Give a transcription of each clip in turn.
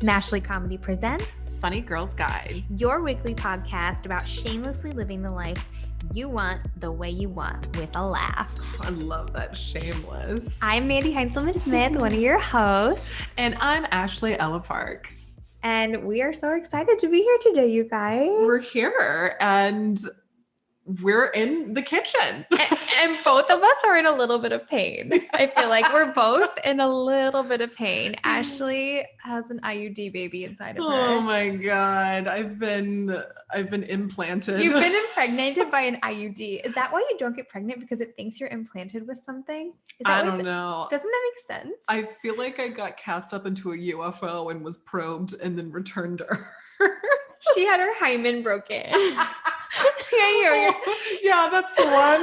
Mashly Comedy presents Funny Girls Guide, your weekly podcast about shamelessly living the life you want the way you want with a laugh. I love that, shameless. I'm Mandy Heinzelman-Smith, one of your hosts. And I'm Ashley Ella Park. And we are so excited to be here today, you guys. We're here and we're in the kitchen. And both of us are in a little bit of pain. I feel like we're both in a little bit of pain. Ashley has an IUD baby inside of her. Oh my God. I've been implanted. You've been impregnated by an IUD. Is that why you don't get pregnant? Because it thinks you're implanted with something? Is that I don't know. Doesn't that make sense? I feel like I got cast up into a UFO and was probed and then returned to her. She had her hymen broken. Yeah, that's the one.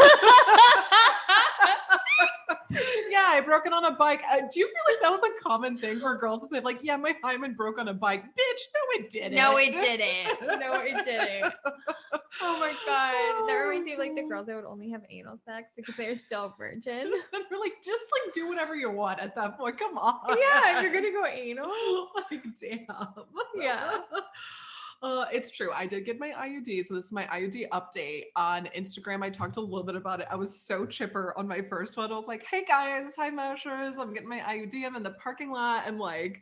Yeah, I broke it on a bike. Do you feel like that was a common thing for girls to say, like, yeah, my hymen broke on a bike? Bitch, no, it didn't. No, it didn't. Oh my God. That reminds me of like the girls that would only have anal sex because they're still virgin. And we're like, just like do whatever you want at that point. Come on. Yeah, if you're gonna go anal. Like, damn. Yeah. It's true. I did get my IUD. So this is my IUD update on Instagram. I talked a little bit about it. I was so chipper on my first one. I was like, hey guys, hi Mashers. I'm getting my IUD. I'm in the parking lot. I'm like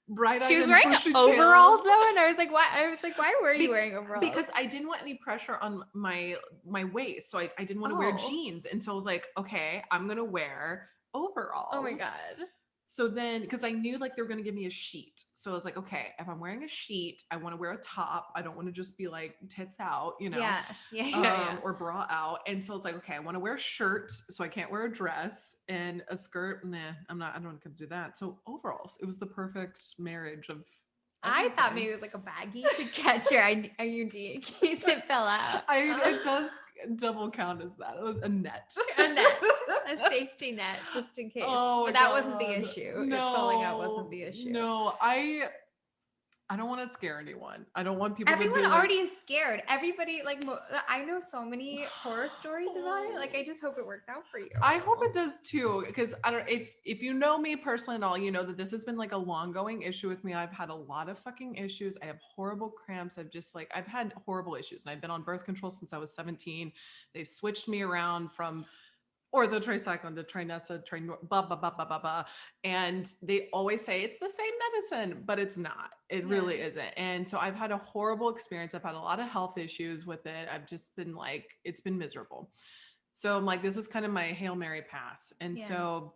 bright-eyed. She was wearing overalls though. And I was like, why were you wearing overalls? Because I didn't want any pressure on my waist. So I didn't want to wear jeans. And so I was like, okay, I'm going to wear overalls. Oh my God. So then, because I knew like they were going to give me a sheet. So I was like, okay, if I'm wearing a sheet, I want to wear a top. I don't want to just be like tits out, you know, or bra out. And so it's like, okay, I want to wear a shirt. So I can't wear a dress and a skirt. Nah, I don't want to do that. So overalls, it was the perfect marriage of I thought maybe it was like a baggie to catch your IUD in case it fell out. It does double count as that. A net. A safety net, just in case. Oh, but that wasn't the issue. No, it falling out wasn't the issue. No, I don't want to scare anyone. I don't want people Everyone to be already is scared. Everybody, like, I know so many horror stories about it. Like, I just hope it works out for you. I hope it does too, because I don't. If you know me personally and all, you know that this has been like a long going issue with me. I've had a lot of fucking issues. I have horrible cramps. I've had horrible issues, and I've been on birth control since I was 17. They've switched me around from orthotricycline to Trinessa, blah, blah, blah, blah, blah, blah. And they always say it's the same medicine, but it's not. It really isn't. And so I've had a horrible experience. I've had a lot of health issues with it. I've just been like, it's been miserable. So I'm like, this is kind of my Hail Mary pass. And so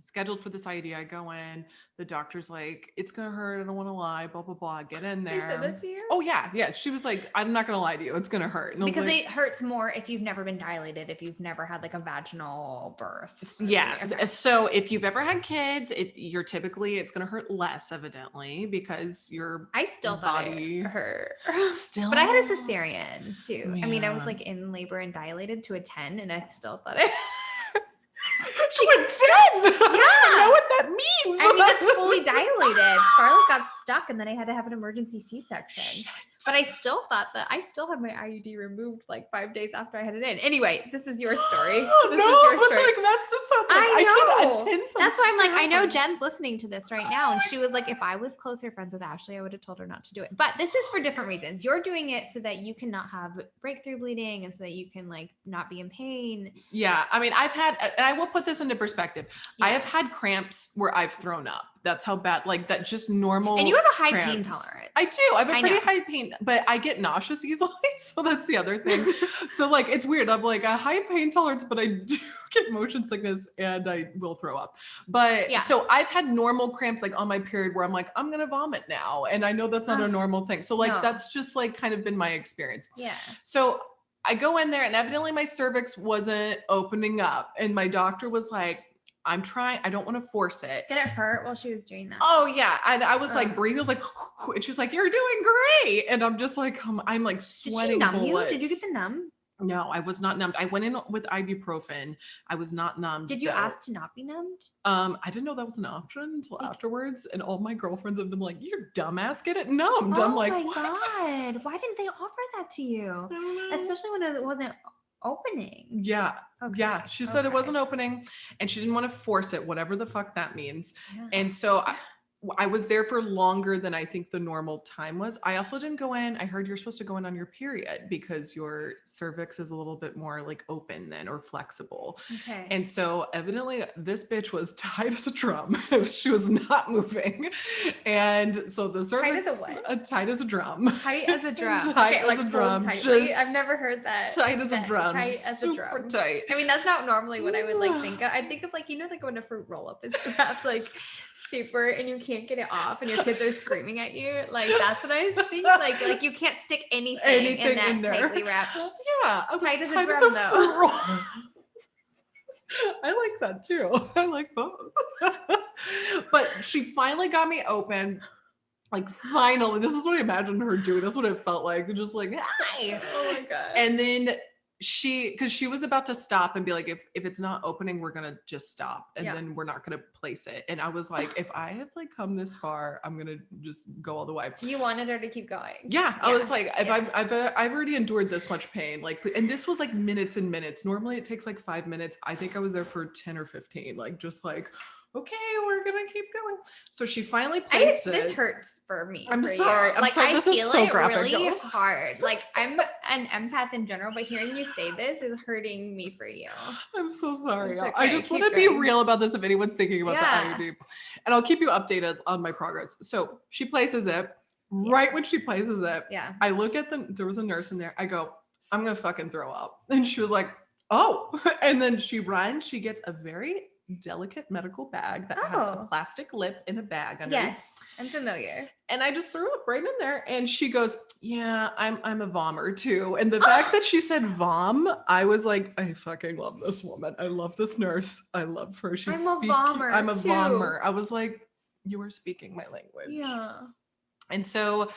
scheduled for this IUD, I go in, the doctor's like, it's going to hurt. I don't want to lie, blah, blah, blah. Get in there. They said that to you? Oh yeah. Yeah. She was like, I'm not going to lie to you. It's going to hurt. And because it hurts more if you've never been dilated, if you've never had like a vaginal birth. Yeah. Okay. So if you've ever had kids, it's going to hurt less evidently because I still thought it hurt. Still. But I had a cesarean too. Yeah. I mean, I was like in labor and dilated to a 10 and I still thought it to a 10. Yeah. I don't know what that means. I mean, it's fully dilated. Scarlett got stuck and then I had to have an emergency C-section. Shit. But I still thought that I still had my IUD removed like 5 days after I had it in. Anyway, this is your story. Like that's just sounds like I know. That's why I'm like, I know Jen's listening to this right now. And she was like, if I was closer friends with Ashley, I would have told her not to do it. But this is for different reasons. You're doing it so that you can not have breakthrough bleeding and so that you can like not be in pain. Yeah. I mean, and I will put this into perspective. Yeah. I have had cramps where I've thrown up. That's how bad, like that just normal. And you have a high cramps. pain tolerance. I do. I have a pretty high pain, but I get nauseous easily. So that's the other thing. So like, it's weird. I'm like a high pain tolerance, but I do get motion sickness and I will throw up. But so I've had normal cramps like on my period where I'm like, I'm going to vomit now. And I know that's not a normal thing. So like, that's just like kind of been my experience. Yeah. So I go in there and evidently my cervix wasn't opening up. And my doctor was like, I'm trying. I don't want to force it. Did it hurt while she was doing that? Oh yeah. And I was like breathing. I was like, and she's like, you're doing great. And I'm just like, I'm like sweating. Did she numb bullets. you? Did you get the numb? No, I was not numbed. I went in with ibuprofen. I was not numbed. Did you ask to not be numbed? I didn't know that was an option until afterwards. And all my girlfriends have been like, you're dumbass, get it numbed. I'm like, what? God. Why didn't they offer that to you? I don't know. Especially when it wasn't opening. Yeah. Okay. Yeah. She said it wasn't opening and she didn't want to force it, whatever the fuck that means. Yeah. And so I was there for longer than I think the normal time was. I also didn't go in. I heard you're supposed to go in on your period because your cervix is a little bit more like open then or flexible. Okay. And so evidently this bitch was tight as a drum. She was not moving. And so the cervix Tight as a what? Tight as a drum. Tight as a drum. Tight Okay, as like a pulled drum. tightly. Just I've never heard that. tight as a drum. Tight as a Super drum. tight. I mean, that's not normally what I would like think of. I think of like, you know, like when a fruit roll up is wrapped like super and you can't get it off and your kids are screaming at you. Like that's what I think. Like you can't stick anything in that tightly wrapped. Yeah. Tight as a drum though. I like that too. I like both. But she finally got me open. Like finally, this is what I imagined her doing. That's what it felt like. Just like, hi. Oh my God. And then because she was about to stop and be like, if it's not opening, we're gonna just stop and then we're not gonna place it. And I was like, if I have like come this far, I'm gonna just go all the way. You wanted her to keep going. Yeah. I was like, if I've already endured this much pain, like, and this was like minutes and minutes. Normally it takes like 5 minutes. I think I was there for 10 or 15, like just like, okay, we're gonna keep going. So she finally placed This hurts for me. I'm sorry. I'm sorry. This is so graphic. Really hard. Like I'm an empath in general, but hearing you say this is hurting me for you. I'm so sorry. Okay, I just want to be real about this if anyone's thinking about the IUD. And I'll keep you updated on my progress. So she places it. Right when she places it, I look at there was a nurse in there. I go, I'm gonna fucking throw up. And she was like, oh. And then she runs. She gets a very delicate medical bag that has a plastic lip in a bag underneath. Yes, I'm familiar. And I just threw up right in there. And she goes, yeah, I'm a vommer too. And the fact that she said vom, I was like, I fucking love this woman. I love this nurse. I love her. I'm a vommer. I'm a vommer. I was like, you are speaking my language. Yeah. And so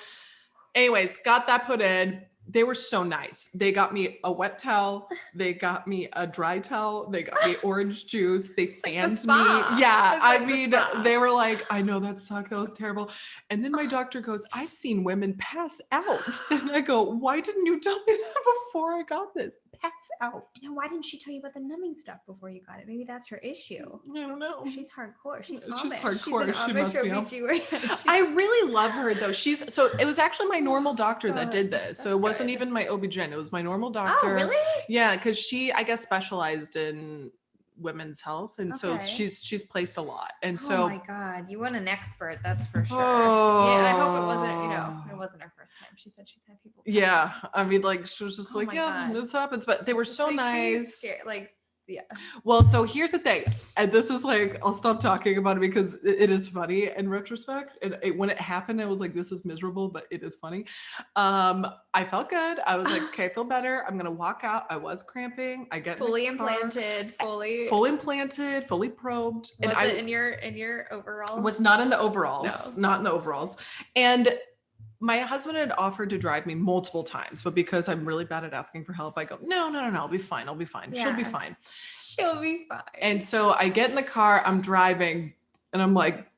anyways, got that put in. They were so nice. They got me a wet towel. They got me a dry towel. They got me orange juice. They fanned me. Yeah. I mean, they were like, I know that sucked. That was terrible. And then my doctor goes, I've seen women pass out. And I go, why didn't you tell me that before I got this? Pass out. Now, why didn't she tell you about the numbing stuff before you got it? Maybe that's her issue. I don't know. She's hardcore. She's hardcore. She must be. I really love her though. So it was actually my normal doctor that did this. So it wasn't even my OB-GYN. It was my normal doctor. Oh, really? Yeah, because she, I guess, specialized in women's health, and so she's placed a lot. And so, oh my God, you want an expert, that's for sure. Yeah, I hope it wasn't. It wasn't her first time. She said she's had people. Yeah, I mean, like she was just like, yeah, this happens. But they were so nice. Like. Yeah. Well, so here's the thing, and this is like, I'll stop talking about it because it is funny in retrospect. And when it happened, I was like, this is miserable, but it is funny. I felt good. I was like, okay, I feel better. I'm gonna walk out. I was cramping. I get fully implanted, fully probed. Was it in your overalls? Was not in the overalls. No. Not in the overalls. And my husband had offered to drive me multiple times, but because I'm really bad at asking for help, I go, no, I'll be fine. Yeah. She'll be fine. She'll be fine. And so I get in the car, I'm driving, and I'm like,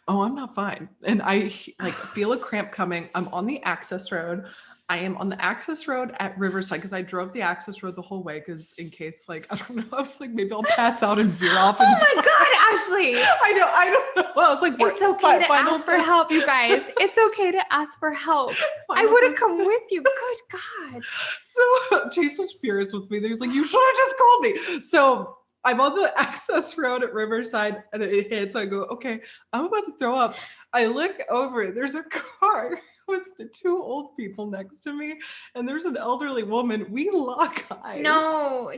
oh, I'm not fine. And I like feel a cramp coming. I'm on the access road. I am on the access road at Riverside because I drove the access road the whole way because in case, like, I don't know, I was like, maybe I'll pass out and veer off. Oh my God, Ashley. I don't know. I was like, it's okay to ask for help, you guys. It's okay to ask for help. I would have come with you. Good God. So Chase was furious with me. He was like, you should have just called me. So I'm on the access road at Riverside and it hits. I go, okay, I'm about to throw up. I look over, there's a car with the two old people next to me and there's an elderly woman. We lock eyes. No.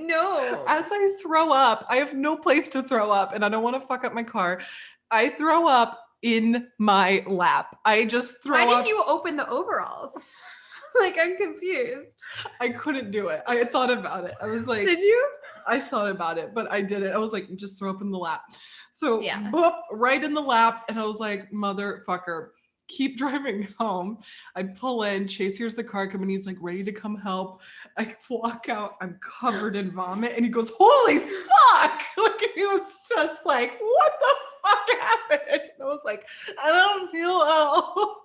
As I throw up, I have no place to throw up and I don't want to fuck up my car. I throw up in my lap. I just throw up. Why didn't you open the overalls? Like, I'm confused. I couldn't do it. I thought about it. I was like, did you? I thought about it, but I didn't. I was like, just throw up in the lap. So boop, right in the lap. And I was like, motherfucker, keep driving home. I pull in, Chase hears the car coming. He's like ready to come help. I walk out, I'm covered in vomit. And he goes, holy fuck. Like he was just like, what the fuck happened? And I was like, I don't feel well.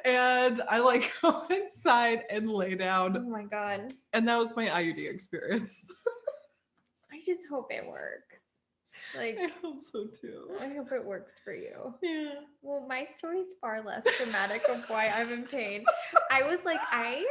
And I like go inside and lay down. Oh my God. And that was my IUD experience. I just hope it works. Like, I hope so too. I hope it works for you. Yeah. Well, my story's far less dramatic of why I'm in pain. I was like, I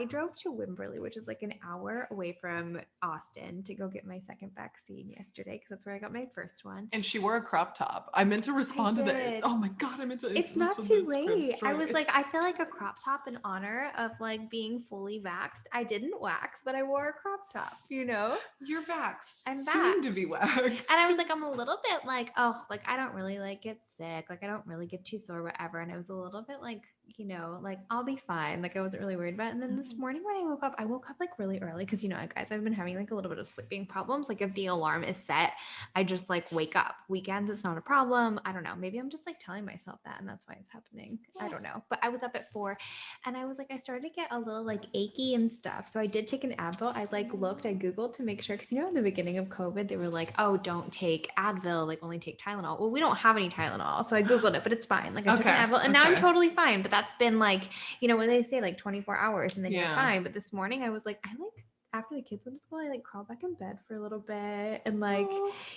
drove to Wimberley, which is like an hour away from Austin, to go get my second vaccine yesterday because that's where I got my first one. And she wore a crop top. I meant to respond to that. did. Oh my God, I meant to. It's not respond too to this crib late. I story. was like, I feel like a crop top in honor of like being fully vaxxed. I didn't wax, but I wore a crop top, you know? You're vaxxed. I'm Soon to be waxed. And I was like, I'm a little bit like, oh, like I don't really like get sick. Like I don't really get too sore, whatever. And I was a little bit like, you know, like I'll be fine. Like I wasn't really worried about it. And then this morning when I woke up like really early because, you know, guys, I've been having like a little bit of sleeping problems. Like if the alarm is set, I just like wake up. Weekends, it's not a problem. I don't know. Maybe I'm just like telling myself that and that's why it's happening. I don't know. But I was up at 4 and I was like, I started to get a little like achy and stuff. So I did take an Advil. I Googled to make sure. Cause you know, in the beginning of COVID, they were like, oh, don't take Advil, like only take Tylenol. Well, we don't have any Tylenol. So I Googled it, but it's fine. Like I took an Advil and now I'm totally fine. But that's been like, you know, when they say like 24 hours and then you're fine. But this morning I was like, after the kids went to school, I like crawled back in bed for a little bit and like,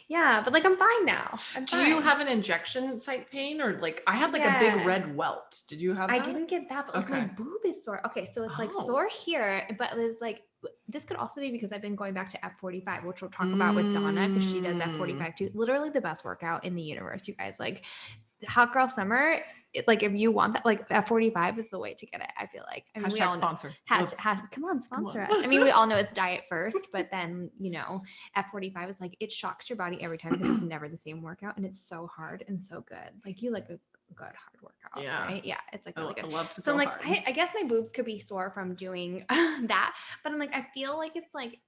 yeah, but like I'm fine now. Do you have an injection site pain or like I had like a big red welt? Did you have that? I didn't get that, but like my boob is sore. Okay, so it's like sore here, but it was like this could also be because I've been going back to F45, which we'll talk about with Donna because she does F45 too. Literally the best workout in the universe, you guys. Like hot girl summer, like if you want that, like F45 is the way to get it. I feel like. I mean, we all sponsor. Come on, sponsor us. I mean, we all know it's diet first, but then you know, F45 is like it shocks your body every time because it's never the same workout, and it's so hard and so good. Like you like a good hard workout, right? Yeah, it's like really good. I love to so I'm like, hard. I guess my boobs could be sore from doing that, but I'm like, I feel like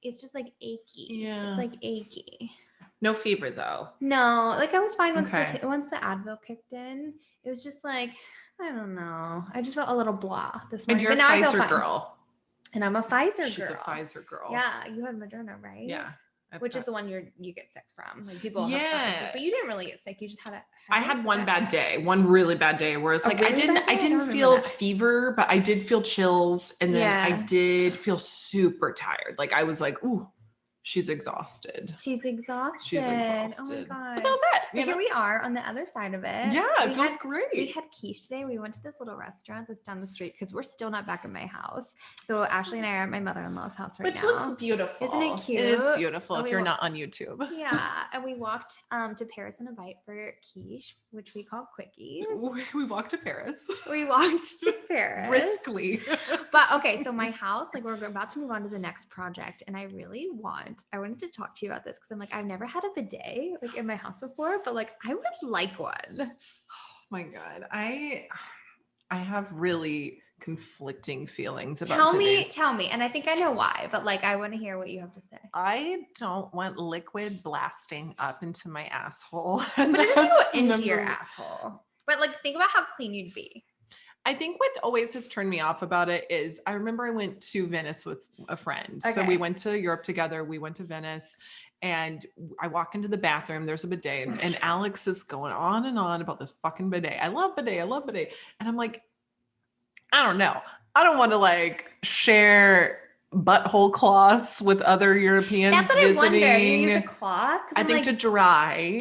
it's just like achy. Yeah, it's like achy. No fever though. No, like I was fine once the Advil kicked in. It was just like, I don't know. I just felt a little blah this morning. And you're a Pfizer girl. And I'm a Pfizer girl. She's a Pfizer girl. Yeah, you had Moderna, right? Yeah. Which is the one you get sick from. Like people have Pfizer, but you didn't really get sick. You just had a I had one bad day, one really bad day where it's like I didn't feel fever, but I did feel chills and then I did feel super tired. Like I was like, ooh, she's exhausted. She's exhausted. Oh my God. But that was it. But here we are on the other side of it. Yeah, it feels great. We had quiche today. We went to this little restaurant that's down the street because we're still not back in my house. So Ashley and I are at my mother-in-law's house right now. Which looks beautiful. Isn't it cute? It is beautiful if you're not on YouTube. Yeah. And we walked to Paris in a bite for quiche, which we call quickies. We walked to Paris. We walked to Paris. Briskly. But okay, so my house, like we're about to move on to the next project. And I wanted to talk to you about this because I'm like, I've never had a bidet like in my house before, but like I would like one. Oh my God. I have really conflicting feelings about Tell me. And I think I know why, but like I want to hear what you have to say. I don't want liquid blasting up into my asshole. But it doesn't go into your asshole. But like think about how clean you'd be. I think what always has turned me off about it is I remember I went to Venice with a friend. Okay. So we went to Europe together. We went to Venice and I walk into the bathroom. There's a bidet and Alex is going on and on about this fucking bidet. I love bidet. And I'm like, I don't know. I don't want to like share butthole cloths with other Europeans. That's what visiting. I wonder. You use a cloth? I think like, to dry.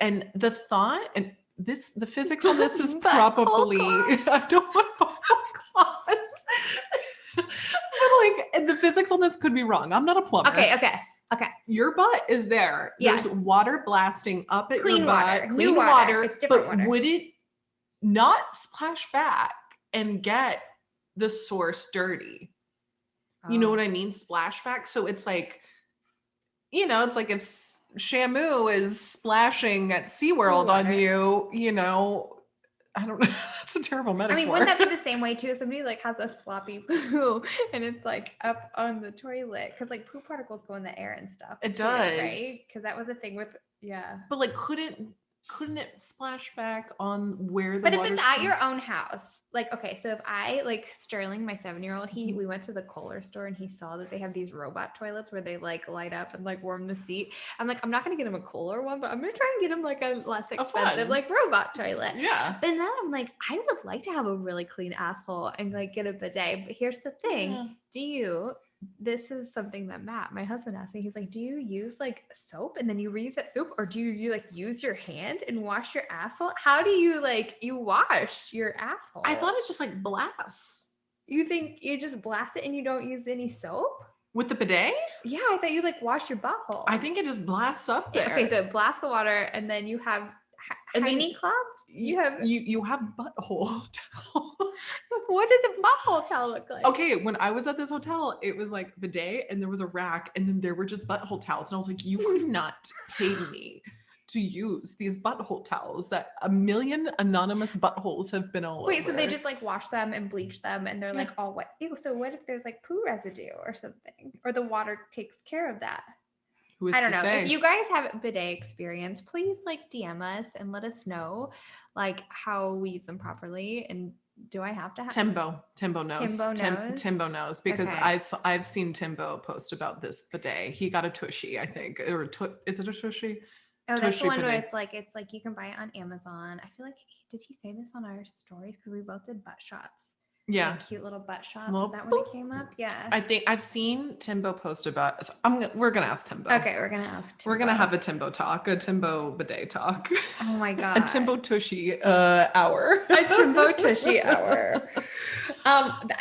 And the thought and the physics on this is probably I don't want butthole cloths. But like the physics on this could be wrong. I'm not a plumber. Okay. Your butt is there. Yes. There's water blasting up at your butt. Clean water. It's different water. Would it not splash back and get the source dirty? You know what I mean? Splashback. So it's like, you know, it's like if Shamu is splashing at SeaWorld on you, you know, I don't know. That's a terrible metaphor. I mean, wouldn't that be the same way too? Somebody like has a sloppy poo and it's like up on the toilet because like poop particles go in the air and stuff. It does, right? Because that was a thing with But like, couldn't it splash back on where the? But if it's at your own house, like okay, so if I like Sterling, my 7-year-old, we went to the Kohler store and he saw that they have these robot toilets where they like light up and like warm the seat. I'm like, I'm not gonna get him a Kohler one, but I'm gonna try and get him like a less expensive like robot toilet. Yeah. And then I'm like, I would like to have a really clean asshole and like get a bidet. But here's the thing: do you this is something that Matt, my husband, asked me. He's like, do you use like soap and then you reuse that soap, or do you like use your hand and wash your asshole? How do you like you wash your asshole? I thought it just like blasts. You think you just blast it and you don't use any soap? With the bidet? Yeah, I thought you like wash your butthole. I think it just blasts up there. Okay, so it blasts the water and then you have tiny clubs? You have butthole towel. What does a butthole towel look like? Okay, when I was at this hotel, it was like bidet and there was a rack and then there were just butthole towels. And I was like, you could not pay me to use these butthole towels that a million anonymous buttholes have been all over. Wait, so they just like wash them and bleach them and they're like all wet. Ew, so what if there's like poo residue or something? Or the water takes care of that? I don't know. If you guys have bidet experience, please like DM us and let us know like how we use them properly. And do I have to have Timbo knows. Timbo knows because Okay. I've seen Timbo post about this bidet. He got a tushy, I think, or is it a tushy? Oh, that's the one bidet. where it's like you can buy it on Amazon. I feel like did he say this on our stories because we both did butt shots. Yeah, like cute little butt shots. Little Is that when it came up? Yeah. I think I've seen Timbo post about. So we're gonna ask Timbo. Okay, we're gonna ask. Timbo. We're gonna have a Timbo talk, a Timbo bidet talk. Oh my god. A Timbo tushy hour. A Timbo tushy hour.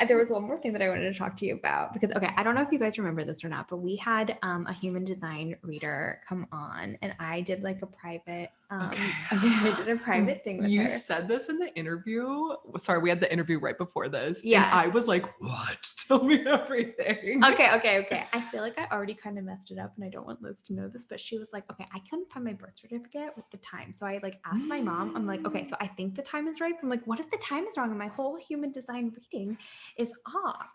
There was one more thing that I wanted to talk to you about because I don't know if you guys remember this or not, but we had a human design reader come on, and I did like a private. I did a private thing with her. You said this in the interview. Sorry, we had the interview right before this. Yeah. And I was like, what? Tell me everything. Okay. I feel like I already kind of messed it up and I don't want Liz to know this, but she was like, okay, I couldn't find my birth certificate with the time. So I like asked my mom, I'm like, okay, so I think the time is right. I'm like, what if the time is wrong and my whole human design reading is off?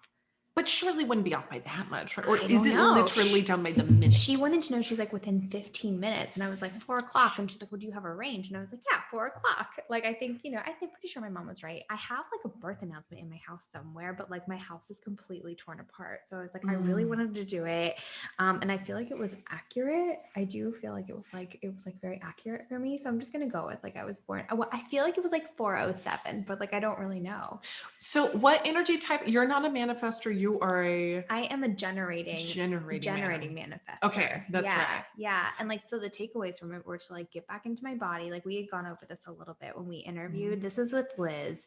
But surely wouldn't be off by that much, right? Or I is it don't know. literally done by the minute? She wanted to know, she's like, within 15 minutes. And I was like, 4:00. And she's like, well, do you have a range? And I was like, yeah, 4:00. Like, I think, I think pretty sure my mom was right. I have like a birth announcement in my house somewhere, but like my house is completely torn apart. So I was like, I really wanted to do it. And I feel like it was accurate. I do feel like it was like very accurate for me. So I'm just going to go with like, I was born, I feel like it was like 4:07, but like, I don't really know. So what energy type? You're not a manifestor. You are I am a generating manifestor. Okay, that's right. Yeah, and like so the takeaways from it were to like get back into my body. Like we had gone over this a little bit when we interviewed. This was with Liz.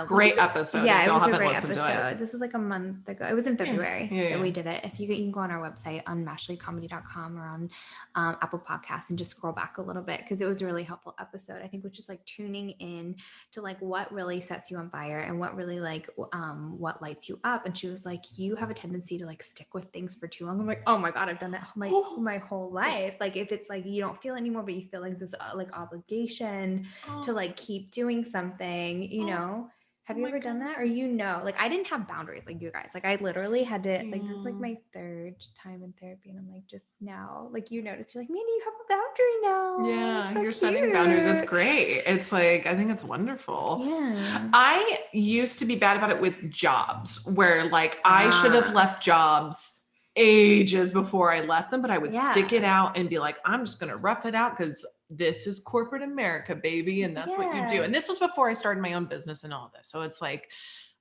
Great episode. Yeah, it was a great episode. This was like a month ago. It was in February that we did it. If you can go on our website on mashleycomedy.com or on Apple Podcasts and just scroll back a little bit because it was a really helpful episode. I think was just like tuning in to like what really sets you on fire and what really like what lights you up. And she was like, you have a tendency to like stick with things for too long. I'm like, oh my God, I've done that my whole life. Like if it's like you don't feel it anymore, but you feel like this like obligation to like keep doing something, Have you ever done that? Or like I didn't have boundaries like you guys. Like I literally had to like this is like my third time in therapy and I'm like just now, like you notice you're like, Mandy, you have a boundary now. Yeah, so you're cute. setting boundaries. It's great. It's like I think it's wonderful. Yeah. I used to be bad about it with jobs where like I should have left jobs ages before I left them, but I would stick it out and be like, I'm just gonna rough it out because this is corporate America, baby. And that's what you do. And this was before I started my own business and all this. So it's like,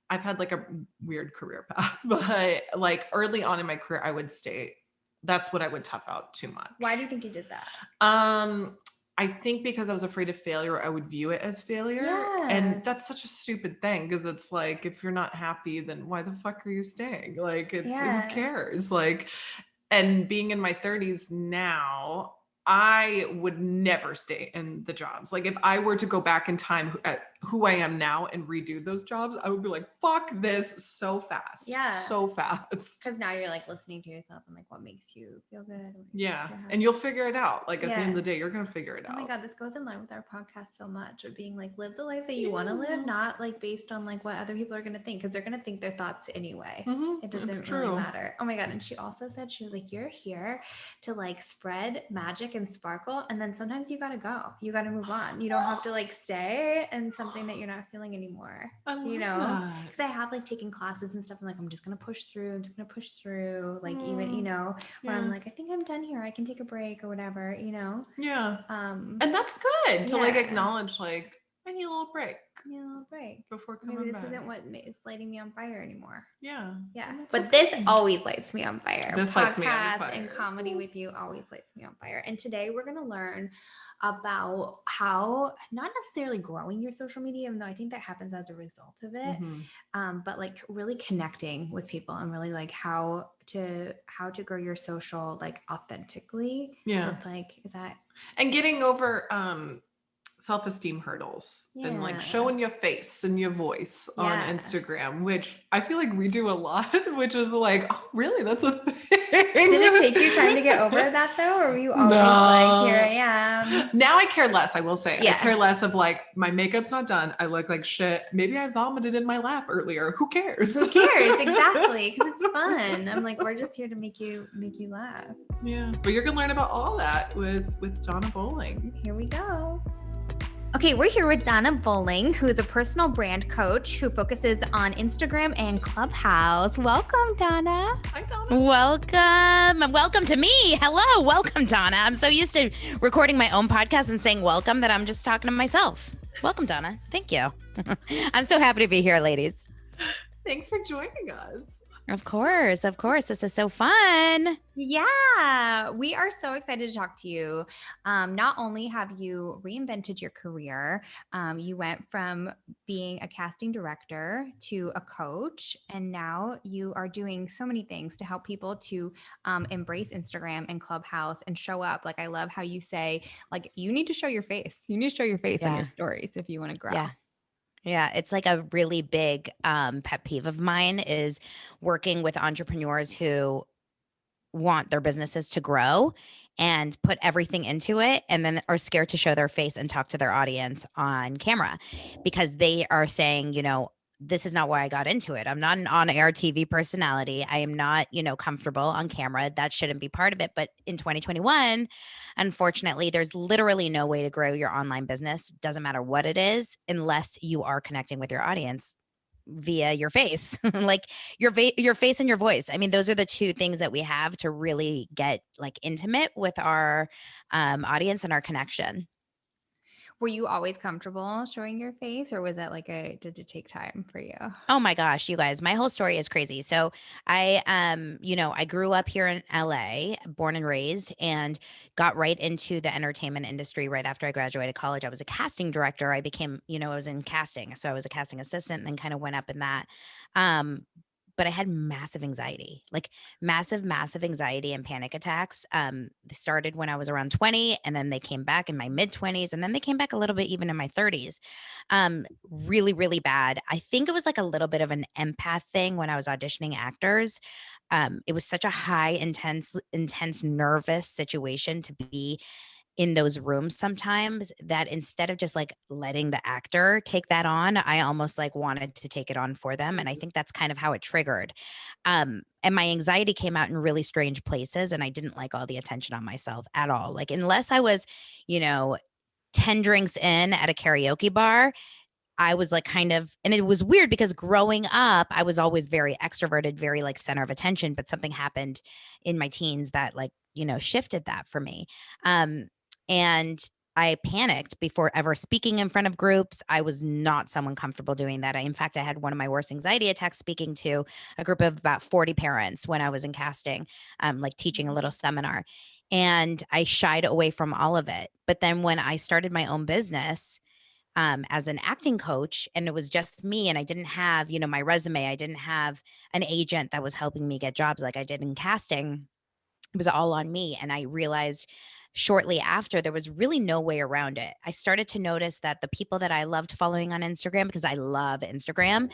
I've had like a weird career path, but like early on in my career, I would stay. That's what I would tough out too much. Why do you think you did that? I think because I was afraid of failure, I would view it as failure. Yeah. And that's such a stupid thing. Cause it's like, if you're not happy, then why the fuck are you staying? Like who cares? Like, and being in my 30s now, I would never stay in the jobs. Like if I were to go back in time at who I am now and redo those jobs, I would be like, fuck this so fast. Yeah. So fast. Because now you're like listening to yourself and like what makes you feel good. Yeah. And you'll figure it out. Like at the end of the day, you're going to figure it out. Oh my God, this goes in line with our podcast so much of being like, live the life that you want to live, not like based on like what other people are going to think. Cause they're going to think their thoughts anyway. It doesn't really matter. Oh my God. And she also said, she was like, you're here to like spread magic and sparkle. And then sometimes you got to go, you got to move on. You don't have to like stay in something that you're not feeling anymore, because I have like taken classes and stuff. I'm like, I'm just going to push through. Like even, when I'm like, I think I'm done here. I can take a break or whatever, Yeah. And that's good to like acknowledge like, I need a little break I need a little break. before Maybe coming this back. isn't what is lighting me on fire anymore. Yeah. Yeah. And that's But okay. this always lights me on fire. This lights me on Podcast and fire. comedy with you always lights me on fire. And today we're going to learn about how not necessarily growing your social media, even though I think that happens as a result of it, but like really connecting with people and really like how to grow your social like authentically. Yeah. With like that. And getting over self-esteem hurdles and like Yeah. showing your face and your voice on Yeah. Instagram, which I feel like we do a lot, which is like, oh, really? That's a thing. Did it take you time to get over that though? Or were you always No. like, here I am? Now I care less, I will say. Yeah. I care less of like, my makeup's not done. I look like shit. Maybe I vomited in my lap earlier. Who cares? Who cares? Exactly. Because it's fun. I'm like, we're just here to make you laugh. Yeah. But you're gonna learn about all that with Donna Bowling. Here we go. Okay, we're here with Donna Bowling, who is a personal brand coach who focuses on Instagram and Clubhouse. Welcome, Donna. Hi, Donna. Welcome to me. Hello. Welcome, Donna. I'm so used to recording my own podcast and saying welcome that I'm just talking to myself. Welcome, Donna. Thank you. I'm so happy to be here, ladies. Thanks for joining us. Of course. This is so fun. Yeah, we are so excited to talk to you. Not only have you reinvented your career, you went from being a casting director to a coach, and now you are doing so many things to help people to embrace Instagram and Clubhouse and show up. Like, I love how you say, like, you need to show your face. You need to show your face on your stories if you want to grow. Yeah, it's like a really big pet peeve of mine is working with entrepreneurs who want their businesses to grow and put everything into it and then are scared to show their face and talk to their audience on camera because they are saying, this is not why I got into it. I'm not an on-air TV personality. I am not, comfortable on camera. That shouldn't be part of it. But in 2021, unfortunately, there's literally no way to grow your online business. Doesn't matter what it is, unless you are connecting with your audience via your face, like your face and your voice. I mean, those are the two things that we have to really get like intimate with our audience and our connection. Were you always comfortable showing your face, or was that like did it take time for you? Oh my gosh, you guys, my whole story is crazy. So I grew up here in LA, born and raised, and got right into the entertainment industry right after I graduated college. I was a casting director. I became, I was in casting. So I was a casting assistant and then kind of went up in that. But I had massive anxiety, like massive anxiety and panic attacks. They started when I was around 20, and then they came back in my mid 20s, and then they came back a little bit even in my 30s. Really, really bad. I think it was like a little bit of an empath thing when I was auditioning actors. It was such a high, intense, nervous situation to be in those rooms sometimes that instead of just like letting the actor take that on, I almost like wanted to take it on for them. And I think that's kind of how it triggered. And my anxiety came out in really strange places, and I didn't like all the attention on myself at all. Like, unless I was, 10 drinks in at a karaoke bar, I was like kind of, and it was weird because growing up, I was always very extroverted, very like center of attention, but something happened in my teens that like, shifted that for me. And I panicked before ever speaking in front of groups. I was not someone comfortable doing that. In fact, I had one of my worst anxiety attacks speaking to a group of about 40 parents when I was in casting, like teaching a little seminar. And I shied away from all of it. But then when I started my own business, as an acting coach, and it was just me, and I didn't have, my resume, I didn't have an agent that was helping me get jobs like I did in casting. It was all on me. And I realized shortly after there was really no way around it. I started to notice that the people that I loved following on Instagram, because I love Instagram,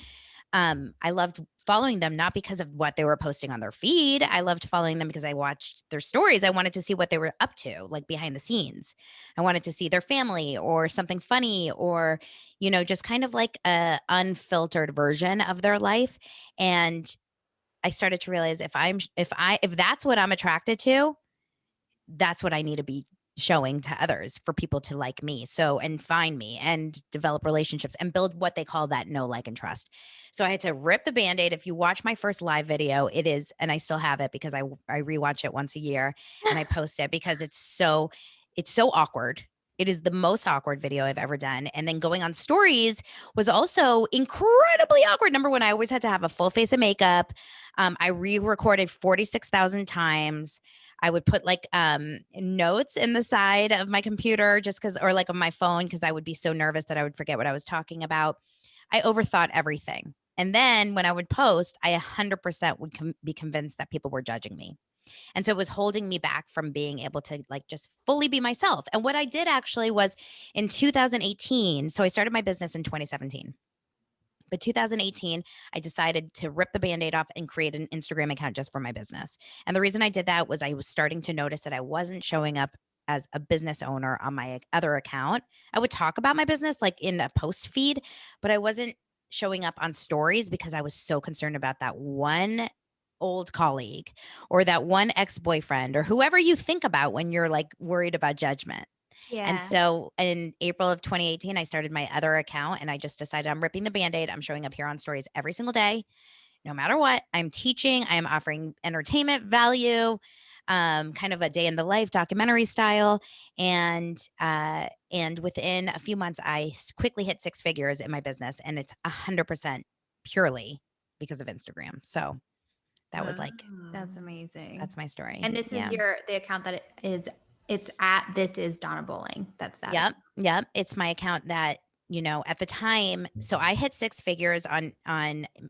I loved following them not because of what they were posting on their feed. I loved following them because I watched their stories. I wanted to see what they were up to, like behind the scenes. I wanted to see their family or something funny, or, just kind of like a unfiltered version of their life. And I started to realize if that's what I'm attracted to, that's what I need to be showing to others for people to like me. So, and find me and develop relationships and build what they call that know, like, and trust. So I had to rip the Band-Aid. If you watch my first live video, it is, and I still have it because I rewatch it once a year and I post it because it's so awkward. It is the most awkward video I've ever done. And then going on stories was also incredibly awkward. Number one, I always had to have a full face of makeup. I re-recorded 46,000 times. I would put like notes in the side of my computer just because, or like on my phone, because I would be so nervous that I would forget what I was talking about. I overthought everything. And then when I would post, I 100% would be convinced that people were judging me. And so it was holding me back from being able to like just fully be myself. And what I did actually was in 2018, so I started my business in 2017. But 2018, I decided to rip the Band-Aid off and create an Instagram account just for my business. And the reason I did that was I was starting to notice that I wasn't showing up as a business owner on my other account. I would talk about my business like in a post feed, but I wasn't showing up on stories because I was so concerned about that one old colleague or that one ex-boyfriend or whoever you think about when you're like worried about judgment. And Yeah. so in April of 2018, I started my other account and I just decided I'm ripping the Band-Aid. I'm showing up here on stories every single day, no matter what. I'm teaching, I am offering entertainment value, kind of a day in the life documentary style. And within a few months, I quickly hit 6 figures in my business, and it's 100% purely because of Instagram. So that was like, That's amazing. that's my story. And this is the account that it's at this is Donna Bowling. That's that. Yep. Yep. It's my account that, at the time, so I hit 6 figures on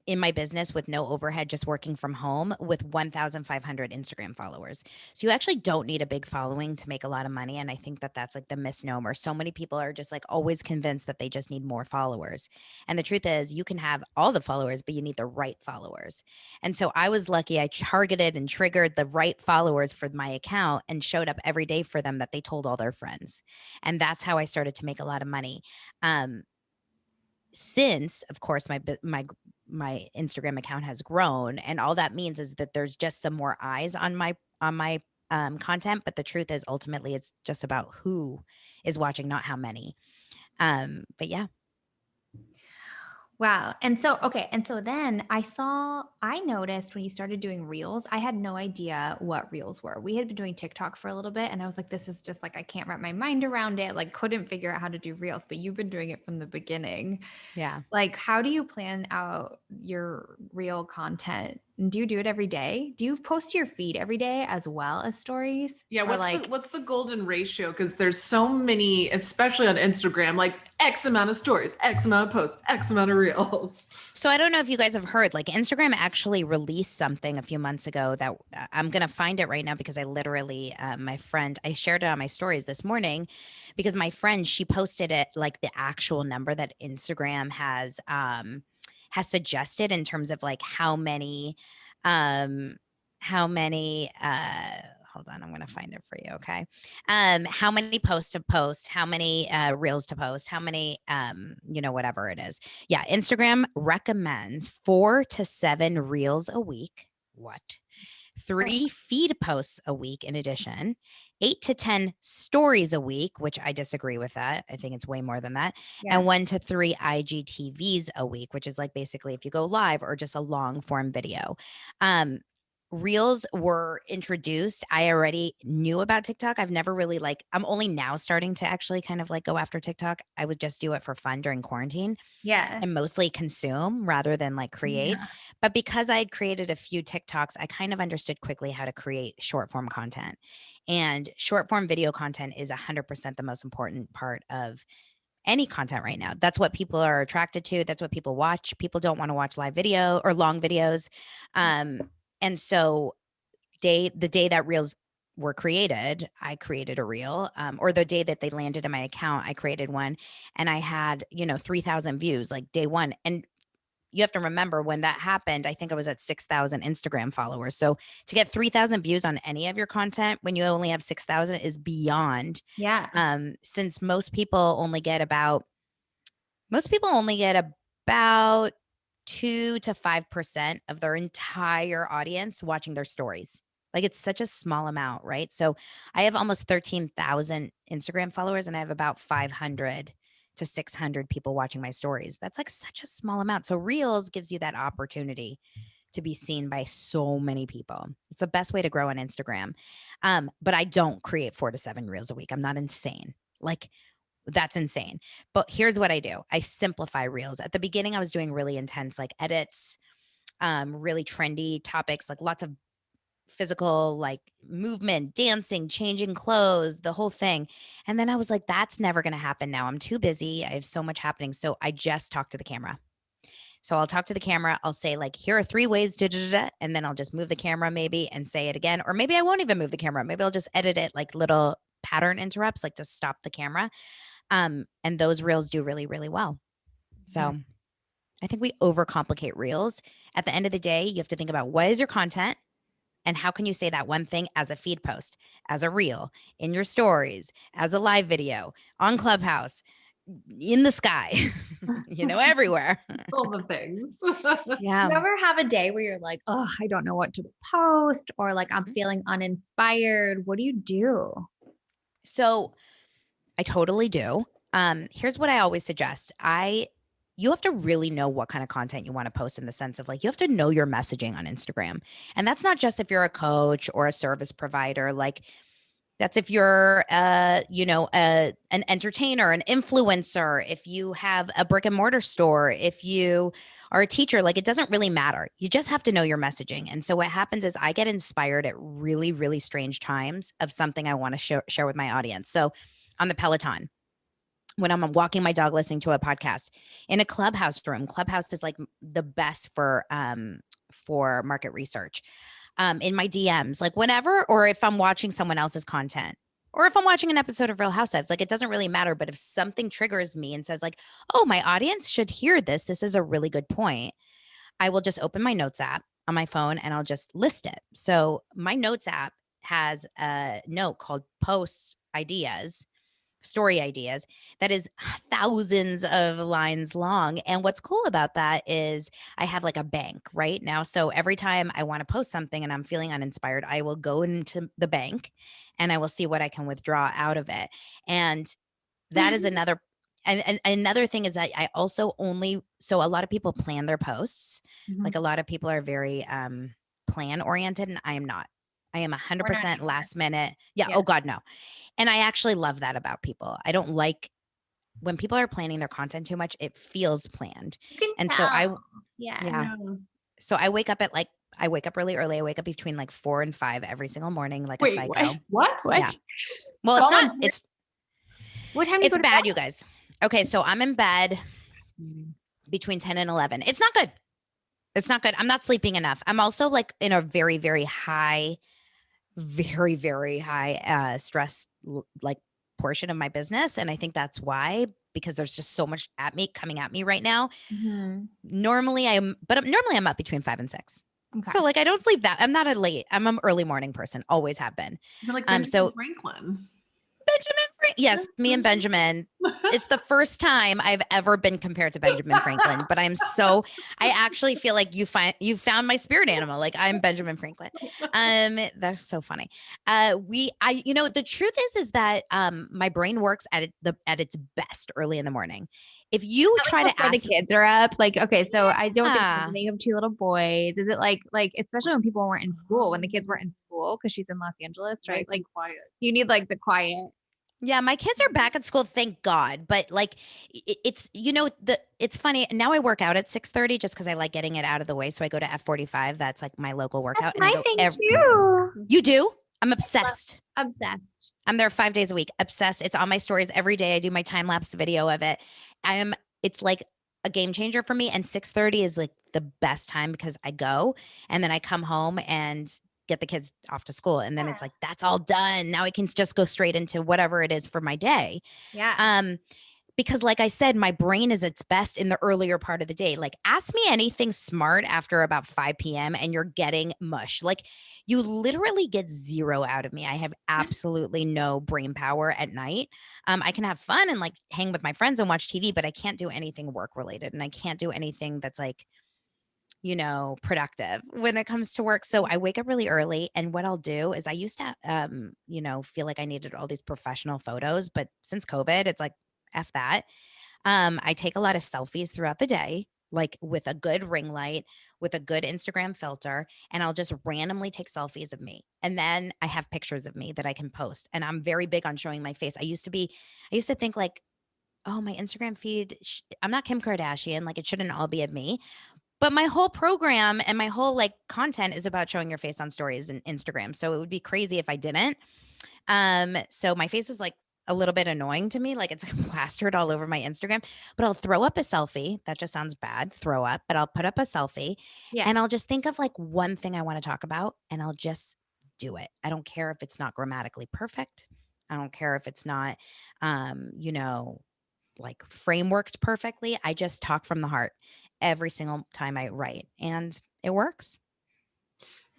in my business with no overhead, just working from home with 1,500 Instagram followers. So you actually don't need a big following to make a lot of money. And I think that that's like the misnomer. So many people are just like always convinced that they just need more followers. And the truth is you can have all the followers, but you need the right followers. And so I was lucky. I targeted and triggered the right followers for my account and showed up every day for them that they told all their friends. And that's how I started to make a lot of money. Since, of course, my Instagram account has grown, and all that means is that there's just some more eyes on my content. But the truth is, ultimately, it's just about who is watching, not how many. But yeah. Wow. And so, okay. And so then I noticed when you started doing reels, I had no idea what reels were. We had been doing TikTok for a little bit and I was like, this is just like, I can't wrap my mind around it. Like, couldn't figure out how to do reels, but you've been doing it from the beginning. Yeah. Like, how do you plan out your reel content? And do you do it every day? Do you post to your feed every day as well as stories? Yeah, Or what's the golden ratio? Because there's so many, especially on Instagram, like X amount of stories, X amount of posts, X amount of reels. So I don't know if you guys have heard, like Instagram actually released something a few months ago that I'm going to find it right now because I literally, my friend, I shared it on my stories this morning because my friend, she posted it like the actual number that Instagram has suggested in terms of like how many, hold on, I'm going to find it for you. Okay. How many posts to post, how many reels to post, how many, whatever it is. Yeah. Instagram recommends 4 to 7 reels a week. What? 3 feed posts a week in addition, 8 to 10 stories a week, which I disagree with that. I think it's way more than that. Yeah. And 1 to 3 IGTVs a week, which is like basically if you go live or just a long form video. Reels were introduced. I already knew about TikTok. I've never really I'm only now starting to actually kind of like go after TikTok. I would just do it for fun during quarantine. Yeah. And mostly consume rather than like create. Yeah. But because I had created a few TikToks, I kind of understood quickly how to create short form content. And short form video content is 100% the most important part of any content right now. That's what people are attracted to. That's what people watch. People don't want to watch live video or long videos. And so the day that reels were created, I created a reel, or the day that they landed in my account, I created one, and I had, 3,000 views like day one. And you have to remember when that happened, I think I was at 6,000 Instagram followers. So to get 3,000 views on any of your content when you only have 6,000 is beyond. Yeah. Since most people only get about 2 to 5% of their entire audience watching their stories. Like it's such a small amount, right? So I have almost 13,000 Instagram followers and I have about 500 to 600 people watching my stories. That's like such a small amount. So Reels gives you that opportunity to be seen by so many people. It's the best way to grow on Instagram. But I don't create 4 to 7 reels a week. I'm not insane. Like, that's insane. But here's what I do. I simplify reels. At the beginning, I was doing really intense like edits, really trendy topics, like lots of physical like movement, dancing, changing clothes, the whole thing. And then I was like, that's never going to happen now. I'm too busy. I have so much happening. So I just talk to the camera. So I'll talk to the camera. I'll say like, here are 3 ways, da, da, da, da, and then I'll just move the camera maybe and say it again. Or maybe I won't even move the camera. Maybe I'll just edit it like little pattern interrupts, like to stop the camera. And those reels do really, really well. So I think we overcomplicate reels. At the end of the day, you have to think about what is your content and how can you say that one thing as a feed post, as a reel, in your stories, as a live video, on Clubhouse, in the sky, everywhere. All the things. Yeah. You ever have a day where you're like, oh, I don't know what to post, or like I'm feeling uninspired? What do you do? So I totally do. Here's what I always suggest. You have to really know what kind of content you want to post, in the sense of like, you have to know your messaging on Instagram. And that's not just if you're a coach or a service provider. Like, that's if you're, an entertainer, an influencer, if you have a brick and mortar store, if you are a teacher, like, it doesn't really matter. You just have to know your messaging. And so what happens is I get inspired at really, really strange times of something I want to share with my audience. So on the Peloton, when I'm walking my dog listening to a podcast, in a Clubhouse room. Clubhouse is like the best for market research. In my DMs, like whenever, or if I'm watching someone else's content, or if I'm watching an episode of Real Housewives, like it doesn't really matter. But if something triggers me and says like, oh, my audience should hear this, this is a really good point, I will just open my notes app on my phone and I'll just list it. So my notes app has a note called posts ideas, story ideas, that is thousands of lines long. And what's cool about that is I have like a bank right now. So every time I want to post something and I'm feeling uninspired, I will go into the bank and I will see what I can withdraw out of it. And that is another. And another thing is that I also so a lot of people plan their posts. Like a lot of people are very plan oriented, and I am not. I am 100% last minute. Yeah. Oh God, no. And I actually love that about people. I don't like when people are planning their content too much. It feels planned. And so So I wake up really early. I wake up between like 4 and 5 every single morning, like a psycho. What? Yeah. Well, it's not. What time do you It's go to bad, bed? you guys. Okay, so I'm in bed between 10 and 11. It's not good. It's not good. I'm not sleeping enough. I'm also like in a very, very high, very, very high stress like portion of my business. And I think that's why, because there's just so much coming at me right now. Normally I'm up between 5 and 6. Okay. So like I don't sleep that. I'm not a late. I'm an early morning person. Always have been. You're like Benjamin Franklin. Yes, me and Benjamin. It's the first time I've ever been compared to Benjamin Franklin, but I actually feel like you found my spirit animal. Like I'm Benjamin Franklin. That's so funny. The truth is that my brain works at its best early in the morning. If you try to ask, the kids are up, like, okay, so I don't think you have 2 little boys. Is it like especially when people weren't in school, when the kids weren't in school, because she's in Los Angeles, right? Nice, like quiet. You need like the quiet. Yeah, my kids are back at school, thank God. But like, it's funny. Now I work out at 6:30 just because I like getting it out of the way. So I go to F45. That's like my local workout. That's my thing too. You do? I'm obsessed. Obsessed. I'm there 5 days a week. Obsessed. It's on my stories every day. I do my time lapse video of it. It's like a game changer for me. And 6:30 is like the best time because I go and then I come home and get the kids off to school. And then it's like, that's all done. Now I can just go straight into whatever it is for my day. Yeah. Because like I said, my brain is its best in the earlier part of the day. Like ask me anything smart after about 5 p.m. and you're getting mush. Like you literally get zero out of me. I have absolutely no brain power at night. I can have fun and like hang with my friends and watch TV, but I can't do anything work related. And I can't do anything that's like, productive when it comes to work. So I wake up really early. And what I'll do is I used to, feel like I needed all these professional photos, but since COVID, it's like, F that. I take a lot of selfies throughout the day, like with a good ring light, with a good Instagram filter, and I'll just randomly take selfies of me. And then I have pictures of me that I can post. And I'm very big on showing my face. I used to think like, oh, my Instagram feed, I'm not Kim Kardashian. Like it shouldn't all be of me. But my whole program and my whole like content is about showing your face on stories and Instagram. So it would be crazy if I didn't. So my face is like a little bit annoying to me. Like it's plastered all over my Instagram, but I'll throw up a selfie. That just sounds bad, throw up, but I'll put up a selfie Yeah. and I'll just think of like one thing I want to talk about and I'll just do it. I don't care if it's not grammatically perfect. I don't care if it's not, you know, like frameworked perfectly. I just talk from the heart every single time I write and it works.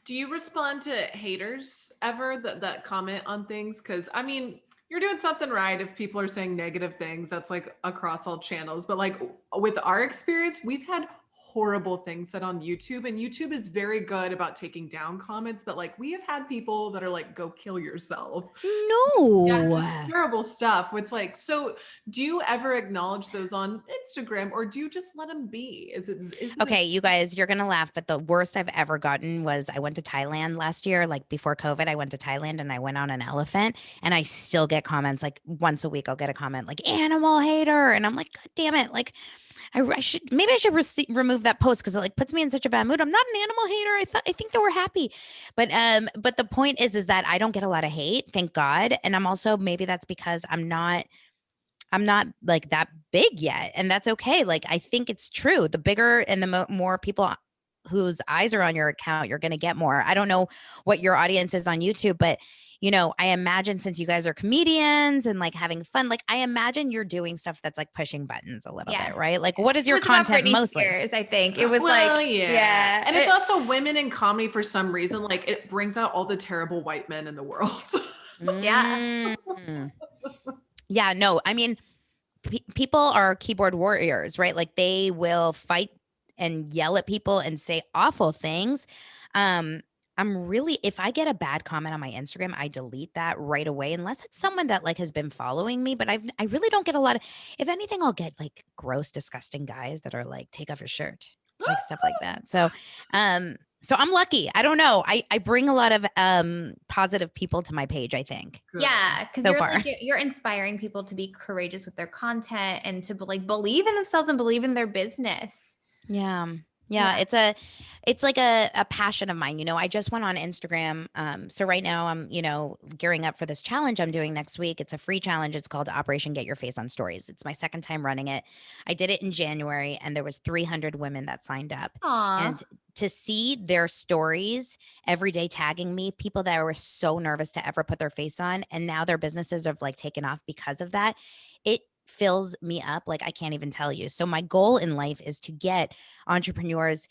Do you respond to haters ever that comment on things? Because I mean, you're doing something right if people are saying negative things. That's like across all channels. But like with our experience, we've had horrible things said on YouTube, and YouTube is very good about taking down comments. But like we have had people that are like, "Go kill yourself." Yeah, No. just terrible stuff. It's like, so do you ever acknowledge those on Instagram, or do you just let them be? Is it Okay, you guys, you're gonna laugh, but the worst I've ever gotten was I went to Thailand last year, like before COVID. I went to Thailand and I went on an elephant, and I still get comments like once a week. I'll get a comment like "animal hater," and I'm like, God damn it! Like, I should maybe I should remove that post because it like puts me in such a bad mood. I'm not an animal hater. I think that we're happy, but the point is that I don't get a lot of hate, thank God, and I'm also maybe that's because I'm not like that big yet. And that's okay. Like, I think it's true. The bigger and the more people whose eyes are on your account, you're going to get more. I don't know what your audience is on YouTube, but you know, I imagine since you guys are comedians and like having fun, like I imagine you're doing stuff that's like pushing buttons a little Yeah. bit, right? Like, what is It your was about content Britney mostly? Spears, I think. It was well, like, yeah. And it's it- also women in comedy for some reason. Like it brings out all the terrible white men in the world. Yeah. Mm. Yeah, no, I mean, people are keyboard warriors, right? Like they will fight and yell at people and say awful things. Um, I'm really, if I get a bad comment on my Instagram, I delete that right away, unless it's someone that like has been following me. But I really don't get a lot of, if anything, I'll get like gross, disgusting guys that are like, take off your shirt, like stuff like that. So I'm lucky. I don't know. I bring a lot of positive people to my page, I think. yeah, because So you're far. like you're inspiring people to be courageous with their content and to like believe in themselves and believe in their business. Yeah. Yeah. It's like a passion of mine. You know, I just went on Instagram. So right now I'm, you know, gearing up for this challenge I'm doing next week. It's a free challenge. It's called Operation Get Your Face on Stories. It's my second time running it. I did it in January and there was 300 women that signed up. Aw. And to see their stories every day tagging me, people that were so nervous to ever put their face on, and now their businesses have like taken off because of that. It fills me up like I can't even tell you. So my goal in life is to get entrepreneurs,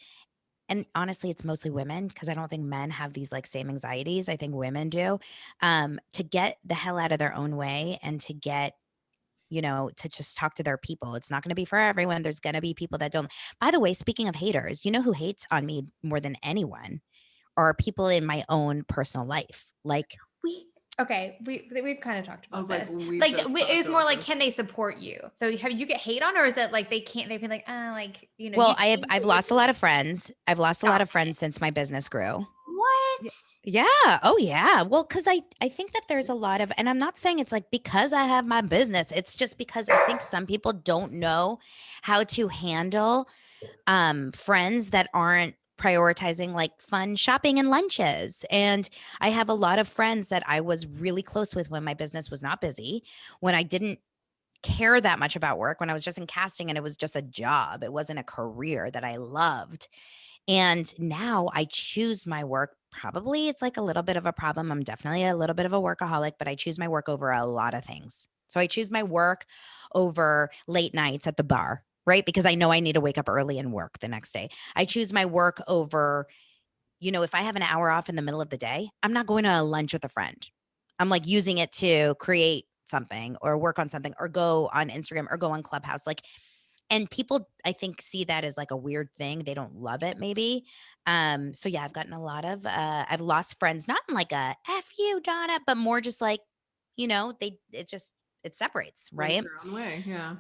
and honestly it's mostly women because I don't think men have these like same anxieties. I think women do, to get the hell out of their own way and to get, you know, to just talk to their people. It's not going to be for everyone. There's going to be people that don't. By the way, speaking of haters, you know who hates on me more than anyone are people in my own personal life. Like we've kind of talked I was about like, this. we Like just it's talked more about like, this. can they support you? So have you get hate on, or is that like they can't? They've been like, like you know. well, you I've lost a lot of friends. I've lost a lot of Stop friends since my business grew. What? Yeah. Oh, yeah. Well, because I think that there's a lot of, and I'm not saying it's like because I have my business. It's just because I think some people don't know how to handle friends that aren't prioritizing like fun shopping and lunches. And I have a lot of friends that I was really close with when my business was not busy, when I didn't care that much about work, when I was just in casting and it was just a job. It wasn't a career that I loved. And now I choose my work. Probably it's like a little bit of a problem. I'm definitely a little bit of a workaholic, but I choose my work over a lot of things. So I choose my work over late nights at the bar, right? Because I know I need to wake up early and work the next day. I choose my work over, you know, if I have an hour off in the middle of the day, I'm not going to lunch with a friend. I'm like using it to create something or work on something or go on Instagram or go on Clubhouse. Like, and people I think see that as like a weird thing. They don't love it maybe. So yeah, I've gotten a lot of I've lost friends, not in like a F you, Donna, but more just like, you know, it just it separates, Went right? their own way. Yeah.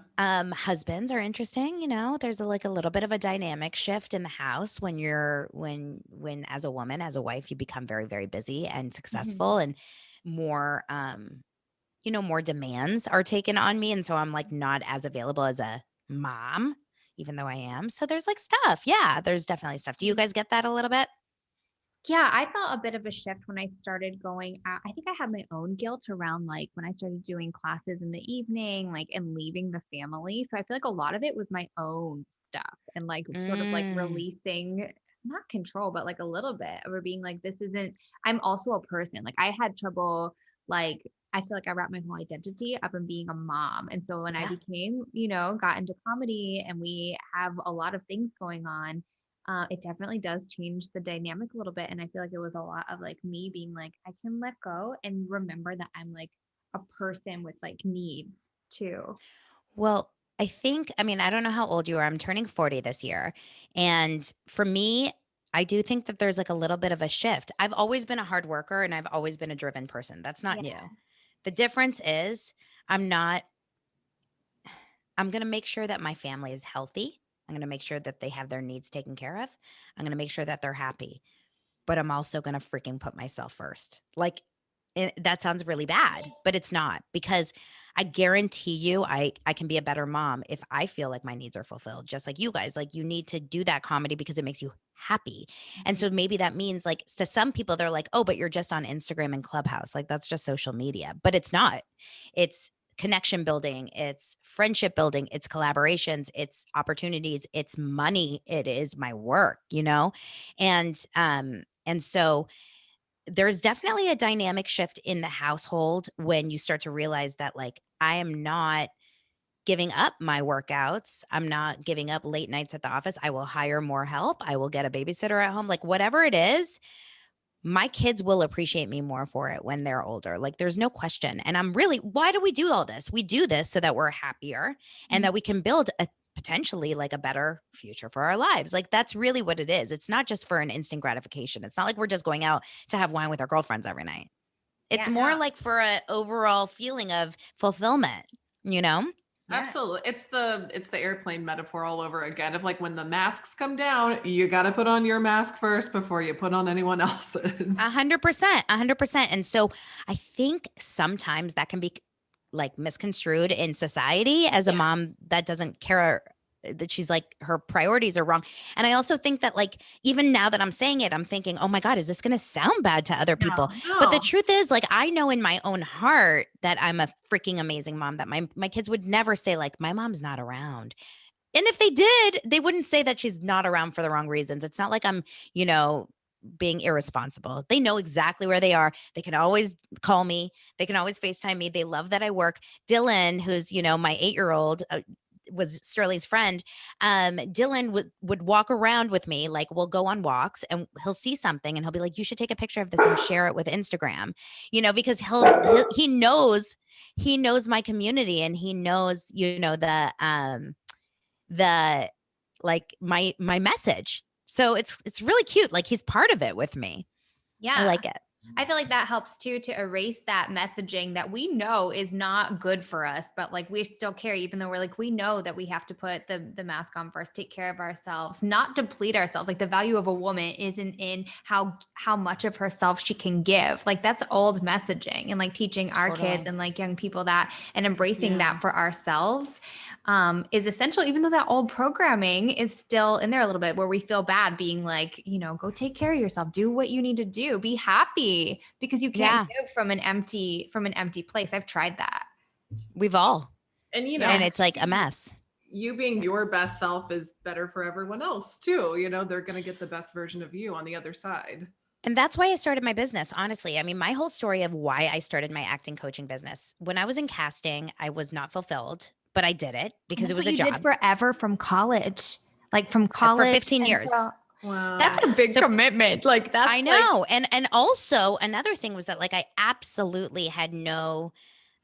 Husbands are interesting, you know. There's like a little bit of a dynamic shift in the house when you're when as a woman, as a wife, you become very, very busy and successful, and more you know, more demands are taken on me. And so I'm like not as available as a mom, even though I am. So there's like stuff. Yeah, there's definitely stuff. Do you guys get that a little bit? Yeah, I felt a bit of a shift when I started going out. I think I had my own guilt around like when I started doing classes in the evening, like and leaving the family. So I feel like a lot of it was my own stuff and like sort of like Mm, releasing not control, but like a little bit of being like, this isn't, I'm also a person. Like I had trouble, like, I feel like I wrapped my whole identity up in being a mom. And so when I yeah. became, got into comedy and we have a lot of things going on, it definitely does change the dynamic a little bit. And I feel like it was a lot of like me being like, I can let go and remember that I'm like a person with like needs too. Well, I think, I mean, I don't know how old you are. I'm turning 40 this year. And for me, I do think that there's like a little bit of a shift. I've always been a hard worker and I've always been a driven person. That's not Yeah. new. The difference is I'm not, I'm going to make sure that my family is healthy. I'm going to make sure that they have their needs taken care of. I'm going to make sure that they're happy, but I'm also going to freaking put myself first. Like, that sounds really bad, but it's not, because I guarantee you I can be a better mom if I feel like my needs are fulfilled, just like you guys. Like, you need to do that comedy because it makes you happy. And Mhm. so maybe that means, like, to some people they're like, "Oh, but you're just on Instagram and Clubhouse. Like, that's just social media." But it's not. It's connection building, it's friendship building, it's collaborations, it's opportunities, it's money, it is my work, you know? And so there's definitely a dynamic shift in the household when you start to realize that, like, I am not giving up my workouts. I'm not giving up late nights at the office. I will hire more help. I will get a babysitter at home. Like, whatever it is, my kids will appreciate me more for it when they're older. Like, there's no question. And I'm really, why do we do all this? We do this so that we're happier and Mhm. that we can build a potentially like a better future for our lives. Like, that's really what it is. It's not just for an instant gratification. It's not like we're just going out to have wine with our girlfriends every night. It's Yeah. more like for an overall feeling of fulfillment, you know? Yeah. Absolutely. It's the airplane metaphor all over again of like when the masks come down, you got to put on your mask first before you put on anyone else's. 100%, 100%. And so I think sometimes that can be like misconstrued in society as a Yeah. mom that doesn't care, that she's like her priorities are wrong. And I also think that, like, even now that I'm saying it, I'm thinking, oh my God, is this going to sound bad to other people? No. But the No. truth is, like, I know in my own heart that I'm a freaking amazing mom, that my kids would never say like, my mom's not around. And if they did, they wouldn't say that she's not around for the wrong reasons. It's not like I'm, you know, being irresponsible. They know exactly where they are. They can always call me. They can always FaceTime me. They love that I work. Dylan, who's, you know, my 8-year-old, was Sterling's friend. Dylan would walk around with me. Like, we'll go on walks and he'll see something and he'll be like, you should take a picture of this and share it with Instagram, you know, because he knows my community, and he knows, you know, the like my message. So it's really cute. Like, he's part of it with me. I Yeah. like it. I feel like that helps too to erase that messaging that we know is not good for us, but like we still care, even though we're like, we know that we have to put the mask on first, take care of ourselves, not deplete ourselves. Like the value of a woman isn't in how much of herself she can give. Like that's old messaging, and like teaching our kids Totally. and like young people that, and embracing Yeah. that for ourselves is essential, even though that old programming is still in there a little bit, where we feel bad being like, go take care of yourself, do what you need to do, be happy, because you can't Yeah, give from an empty place. I've tried that. we've all. And Yeah. And it's like a mess. you being your best self is better for everyone else too. They're going to get the best version of you on the other side. And that's why I started my business, honestly. I mean, my whole story of why I started my acting coaching business. When I was in casting, I was not fulfilled, but I did it And because it that's was what a you did job forever from college, like from for college 15 years. until Wow. that's a big So commitment. Like that's I like, know. And also another thing was that, like, I absolutely had no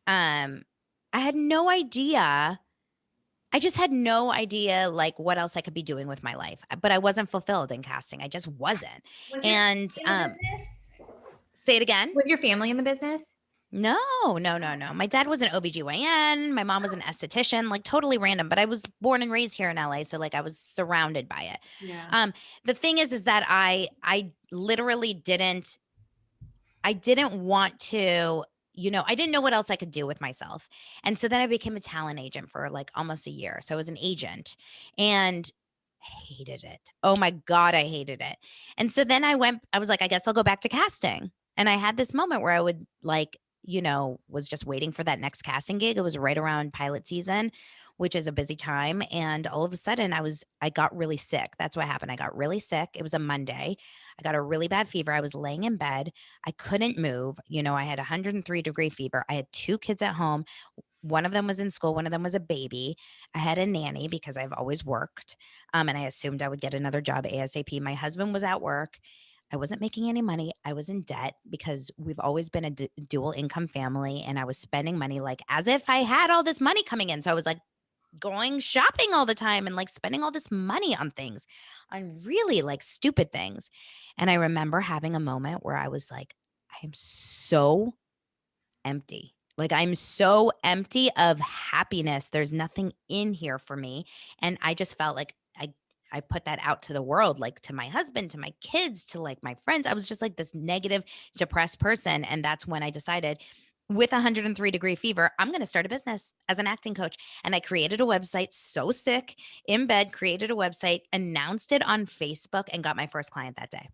um I had no idea. I just had no idea like what else I could be doing with my life. But I wasn't fulfilled in casting. I just wasn't. was your And family in the business? say it again. Was your family in the business? No, no, no, no. My dad was an OBGYN. My mom was an esthetician, like totally random, but I was born and raised here in LA. So like I was surrounded by it. Yeah. The thing is that I literally I didn't want to, I didn't know what else I could do with myself. And so then I became a talent agent for like almost a year. So I was an agent and hated it. Oh my God, I hated it. And so then I was like, I guess I'll go back to casting. And I had this moment where I would like, was just waiting for that next casting gig. It was right around pilot season, which is a busy time. And all of a sudden I got really sick. That's what happened. I got really sick. It was a Monday. I got a really bad fever. I was laying in bed. I couldn't move. I had 103-degree fever. I had two kids at home. One of them was in school. One of them was a baby. I had a nanny because I've always worked. And I assumed I would get another job ASAP. My husband was at work. I wasn't making any money. I was in debt because we've always been a dual income family. And I was spending money like as if I had all this money coming in. So I was like going shopping all the time and like spending all this money on really like stupid things. And I remember having a moment where I was like, I am so empty. Like I'm so empty of happiness. There's nothing in here for me. And I just felt like I put that out to the world, like to my husband, to my kids, to like my friends. I was just like this negative, depressed person. And that's when I decided with 103-degree fever, I'm going to start a business as an acting coach. And I created a website, so sick, in bed, created a website, announced it on Facebook, and got my first client that day.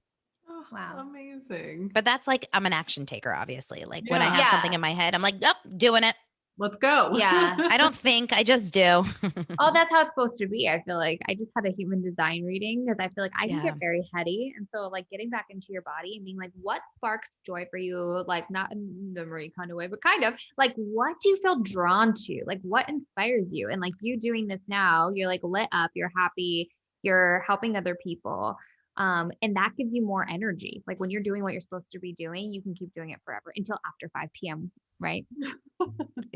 Oh, Wow. amazing. But that's like, I'm an action taker, obviously. Like when I have Yeah. something in my head, I'm like, oh, doing it. Let's go. Yeah. I don't think, I just do. Oh, that's how it's supposed to be. I feel like I just had a human design reading because I feel like I can Yeah. get very heady. And so like getting back into your body and being like, what sparks joy for you? Like not in the Marie Kondo way, but kind of like, what do you feel drawn to? Like what inspires you? And like you doing this now, you're like lit up, you're happy, you're helping other people. And that gives you more energy. Like when you're doing what you're supposed to be doing, you can keep doing it forever until after 5 p.m. Right.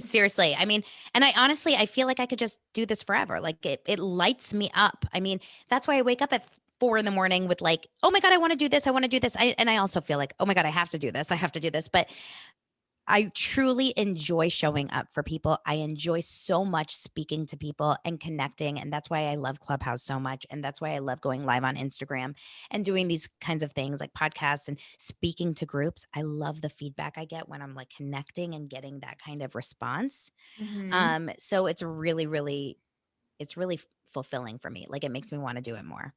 Seriously. I mean, and I feel like I could just do this forever. Like it lights me up. I mean, that's why I wake up at 4 in the morning with like, oh my God, I want to do this. I want to do this. And I also feel like, oh my God, I have to do this. I have to do this. But I truly enjoy showing up for people. I enjoy so much speaking to people and connecting. And that's why I love Clubhouse so much. And that's why I love going live on Instagram and doing these kinds of things like podcasts and speaking to groups. I love the feedback I get when I'm like connecting and getting that kind of response. So it's really fulfilling for me. Like it makes me want to do it more.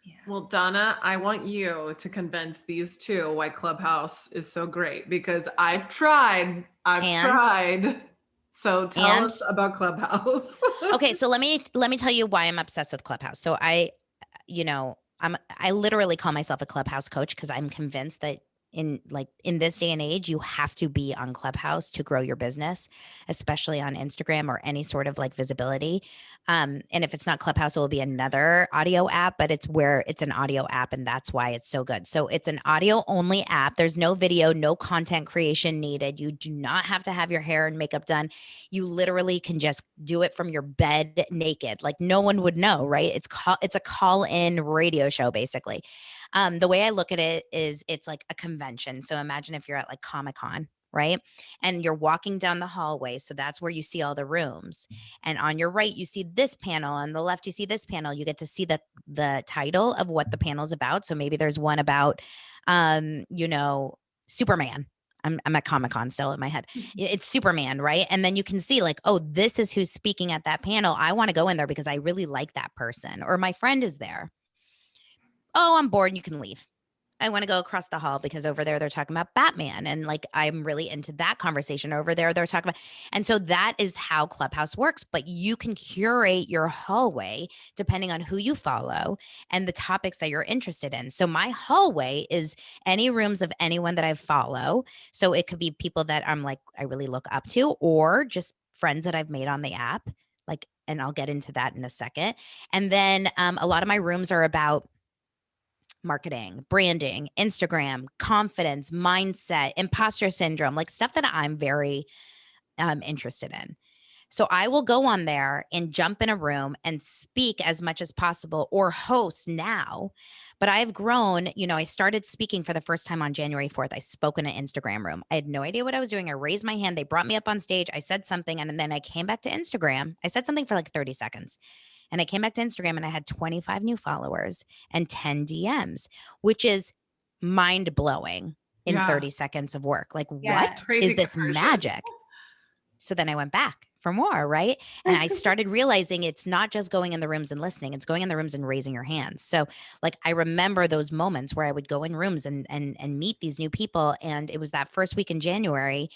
Yeah. Well, Donna, I want you to convince these two why Clubhouse is so great because I've tried. So tell us about Clubhouse. Okay, so let me tell you why I'm obsessed with Clubhouse. So I literally call myself a Clubhouse coach because I'm convinced that in this day and age, you have to be on Clubhouse to grow your business, especially on Instagram or any sort of like visibility. And if it's not Clubhouse, it will be another audio app, but it's an audio app. And that's why it's so good. So it's an audio only app. There's no video, no content creation needed. You do not have to have your hair and makeup done. You literally can just do it from your bed naked. Like no one would know, right? It's a call-in radio show, basically. The way I look at it is it's like a convention. So imagine if you're at like Comic-Con, right? And you're walking down the hallway. So that's where you see all the rooms. And on your right, you see this panel. On the left, you see this panel. You get to see the title of what the panel is about. So maybe there's one about, Superman. I'm at Comic-Con still in my head. It's Superman, right? And then you can see like, oh, this is who's speaking at that panel. I want to go in there because I really like that person or my friend is there. Oh, I'm bored. You can leave. I want to go across the hall because over there they're talking about Batman. And like, I'm really into that conversation. Over there, they're talking about. And so that is how Clubhouse works. But you can curate your hallway depending on who you follow and the topics that you're interested in. So my hallway is any rooms of anyone that I follow. So it could be people that I'm like, I really look up to, or just friends that I've made on the app. Like, and I'll get into that in a second. And then a lot of my rooms are about marketing, branding, Instagram, confidence, mindset, imposter syndrome, like stuff that I'm very interested in. So I will go on there and jump in a room and speak as much as possible or host now. But I've grown, I started speaking for the first time on January 4th. I spoke in an Instagram room. I had no idea what I was doing. I raised my hand. They brought me up on stage. I said something. And then I came back to Instagram. I said something for like 30 seconds. And I came back to Instagram and I had 25 new followers and 10 DMs, which is mind blowing in Yeah. 30 seconds of work. Like, Yeah. what Crazy is this conversion. magic? So then I went back for more, right? And I started realizing it's not just going in the rooms and listening, it's going in the rooms and raising your hands. So like I remember those moments where I would go in rooms and meet these new people. And it was that first week in January,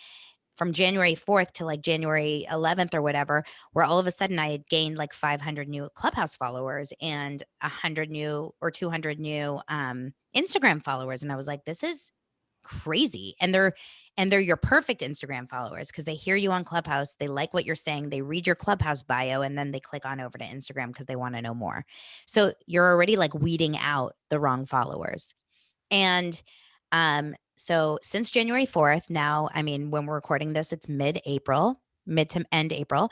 from January 4th to like January 11th or whatever, where all of a sudden I had gained like 500 new Clubhouse followers and 100 new or 200 new Instagram followers. And I was like, this is crazy. And they're your perfect Instagram followers because they hear you on Clubhouse, they like what you're saying, they read your Clubhouse bio, and then they click on over to Instagram because they want to know more. So you're already like weeding out the wrong followers. And so since January 4th, now, I mean, when we're recording this, it's mid to end April.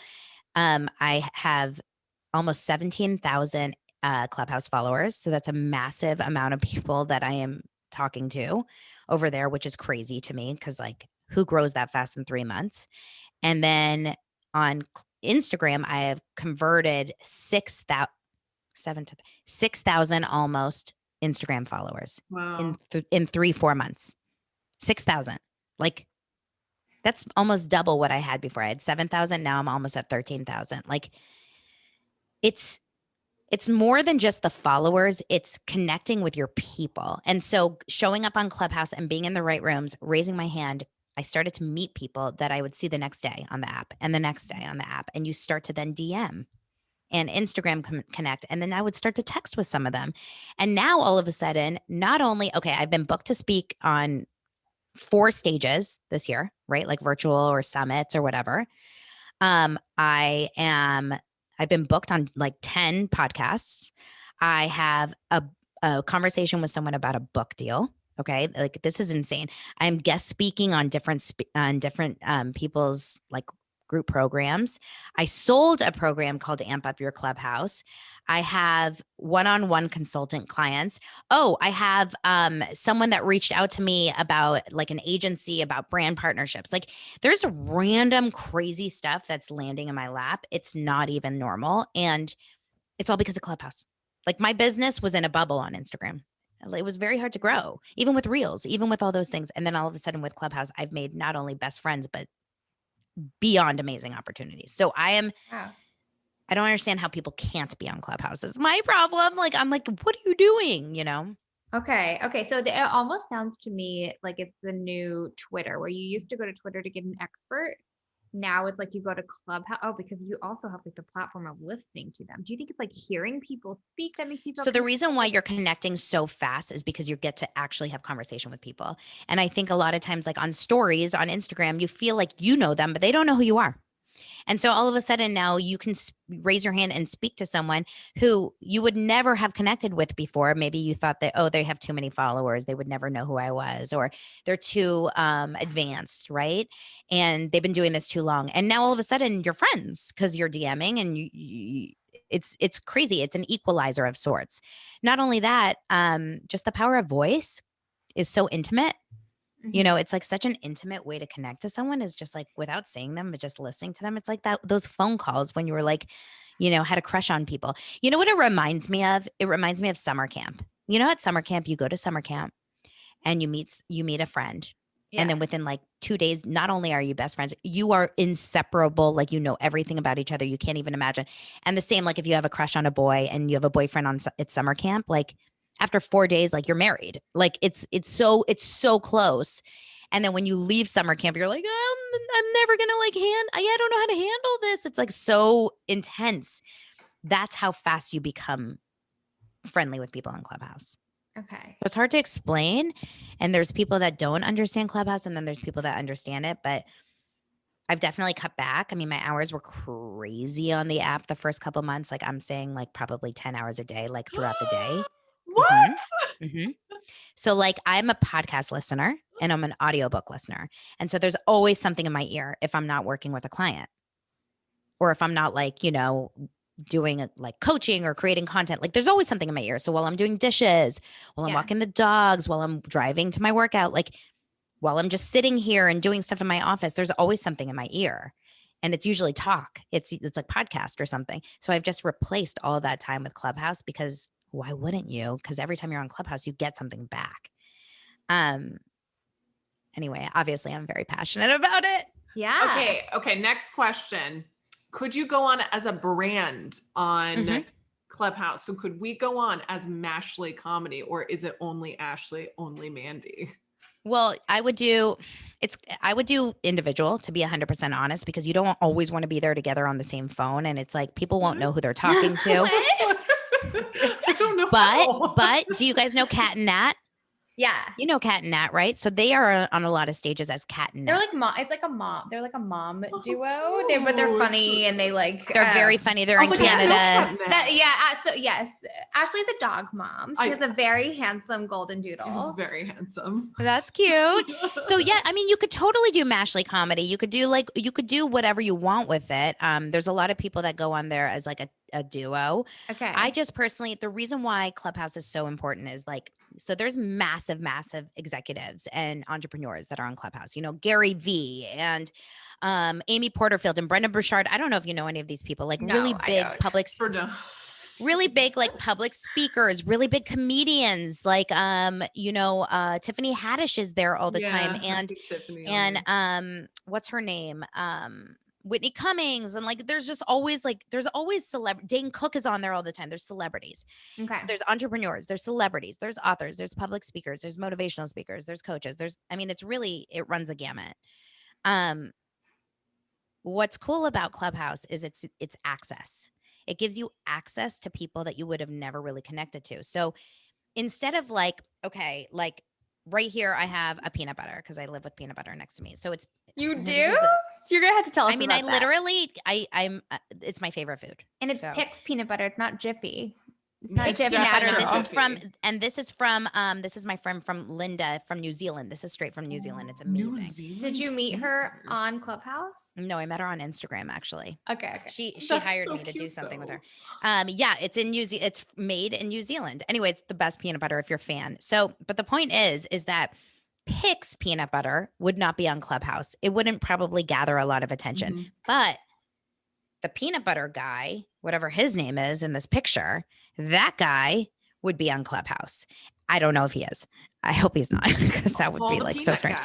I have almost 17,000 Clubhouse followers. So that's a massive amount of people that I am talking to over there, which is crazy to me because like who grows that fast in 3 months? And then on Instagram, I have converted 6,000 almost Instagram followers Wow. in 3-4 months. 6,000. Like that's almost double what I had before. I had 7,000. Now I'm almost at 13,000. Like it's more than just the followers, it's connecting with your people. And so showing up on Clubhouse and being in the right rooms, raising my hand, I started to meet people that I would see the next day on the app and the next day on the app. And you start to then DM and Instagram connect. And then I would start to text with some of them. And now all of a sudden, not only, okay, I've been booked to speak on 4 stages this year, right? Like virtual or summits or whatever. I've been booked on like 10 podcasts. I have a conversation with someone about a book deal. Okay. Like this is insane. I'm guest speaking on different people's like group programs. I sold a program called Amp Up Your Clubhouse. I have one-on-one consultant clients. Oh, I have someone that reached out to me about like an agency about brand partnerships. Like there's random crazy stuff that's landing in my lap. It's not even normal. And it's all because of Clubhouse. Like my business was in a bubble on Instagram. It was very hard to grow, even with Reels, even with all those things. And then all of a sudden with Clubhouse, I've made not only best friends, but beyond amazing opportunities. So I don't understand how people can't be on Clubhouse. It's my problem. Like, I'm like, what are you doing? Okay. So it almost sounds to me like it's the new Twitter, where you used to go to Twitter to get an expert. Now it's like you go to Clubhouse. Oh, because you also have like the platform of listening to them. Do you think it's like hearing people speak that makes you feel? So the reason why you're connecting so fast is because you get to actually have conversation with people. And I think a lot of times, like on stories on Instagram, you feel like you know them, but they don't know who you are. And so all of a sudden now you can raise your hand and speak to someone who you would never have connected with before. Maybe you thought that, oh, they have too many followers, they would never know who I was, or they're too advanced, right? And they've been doing this too long. And now all of a sudden you're friends because you're DMing and it's crazy. It's an equalizer of sorts. Not only that, just the power of voice is so intimate. It's like such an intimate way to connect to someone is just like without seeing them, but just listening to them. It's like those phone calls when you were like, had a crush on people. You know what it reminds me of? It reminds me of summer camp. At summer camp, you go to summer camp and you meet a friend. Yeah. And then within like 2 days, not only are you best friends, you are inseparable. Like, everything about each other. You can't even imagine. And the same, like if you have a crush on a boy and you have a boyfriend at summer camp, like after 4 days, like you're married. Like it's so close. And then when you leave summer camp, you're like, I'm never gonna I don't know how to handle this. It's like so intense. That's how fast you become friendly with people on Clubhouse. Okay. So it's hard to explain. And there's people that don't understand Clubhouse, and then there's people that understand it. But I've definitely cut back. I mean, my hours were crazy on the app the first couple months. Like I'm saying like probably 10 hours a day, like throughout the day. What? So like I'm a podcast listener and I'm an audiobook listener. And so there's always something in my ear if I'm not working with a client. or if I'm not like, doing like coaching or creating content, like there's always something in my ear. So while I'm doing dishes, while I'm walking the dogs, while I'm driving to my workout, like while I'm just sitting here and doing stuff in my office, there's always something in my ear. And it's usually talk. It's like podcast or something. So I've just replaced all of that time with Clubhouse because why wouldn't you? Because every time you're on Clubhouse, you get something back. Anyway, obviously I'm very passionate about it. Yeah. Okay. Next question. Could you go on as a brand on Clubhouse? So could we go on as Mashley Comedy, or is it only Ashley, only Mandy? Well, I would do individual, to be 100% honest, because you don't always want to be there together on the same phone. And it's like, people won't know who they're talking to. I don't know. But do you guys know Cat and Nat? Yeah. You know Cat and Nat, right? So they are on a lot of stages as Cat and Nat. They're like mom. It's like a mom. They're like a mom duo. But they're funny and they like. They're very funny. They're in Canada. So yes, Ashley's a dog mom. She has a very handsome golden doodle. He's very handsome. That's cute. So yeah, I mean, you could totally do Mashley Comedy. You could do whatever you want with it. There's a lot of people that go on there as like a duo. Okay. I just personally, the reason why Clubhouse is so important is like, so there's massive executives and entrepreneurs that are on Clubhouse, Gary V and Amy Porterfield and Brendan Burchard. I don't know if you know any of these people, like really big public speakers, really big comedians, like Tiffany Haddish is there all the time. And what's her name? Whitney Cummings, and like there's always celebrity. Dane Cook is on there all the time. There's celebrities. Okay. So there's entrepreneurs, there's celebrities, there's authors, there's public speakers, there's motivational speakers, there's coaches. It runs the gamut. What's cool about Clubhouse is it's access. It gives you access to people that you would have never really connected to. So instead of like right here, I have a peanut butter because I live with peanut butter next to me. So it's you do. You're gonna have to tell us. I literally, I'm. It's my favorite food, and it's Pix peanut butter. It's not Jiffy. It's not Jiffy peanut butter. This is my friend from Linda from New Zealand. This is straight from New Zealand. It's amazing. Did you meet her on Clubhouse? No, I met her on Instagram actually. Okay. She hired me to do something with her. Yeah, it's in it's made in New Zealand. Anyway, it's the best peanut butter if you're a fan. So, but the point is that Pix peanut butter would not be on Clubhouse. It wouldn't probably gather a lot of attention. But the peanut butter guy, whatever his name is in this picture, that guy would be on Clubhouse. I don't know if he is. I hope he's not, because that would be like so strange.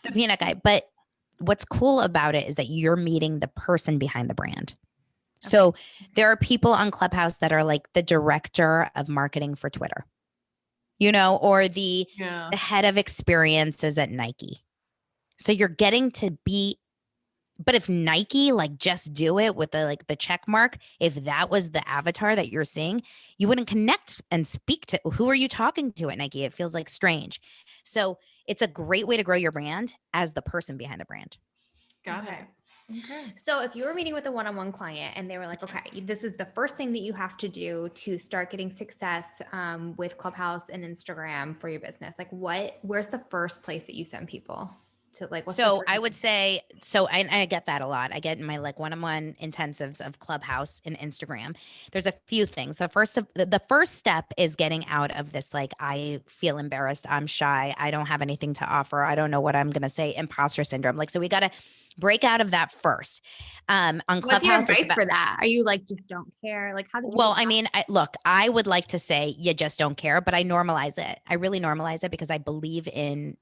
The peanut guy. But what's cool about it is that you're meeting the person behind the brand. Okay. So there are people on Clubhouse that are like the director of marketing for Twitter, or the head of experiences at Nike. So you're getting to be, but if Nike like just do it with the check mark, if that was the avatar that you're seeing, you wouldn't connect and speak to who are you talking to at Nike? It feels like strange. So it's a great way to grow your brand as the person behind the brand. Got it. Okay. So if you were meeting with a one-on-one client and they were like, okay, this is the first thing that you have to do to start getting success with Clubhouse and Instagram for your business, like where's the first place that you send people to? Like, I would say, I get that a lot. I get in my like one-on-one intensives of Clubhouse and Instagram. There's a few things. The first step is getting out of this, like, I feel embarrassed. I'm shy. I don't have anything to offer. I don't know what I'm going to say. Imposter syndrome. Like, so we got to break out of that first. On Clubhouse, what's your advice for that? Are you like, just don't care? Like, how did you? Well, I mean, I would like to say you just don't care, but I normalize it. I really normalize it because I believe in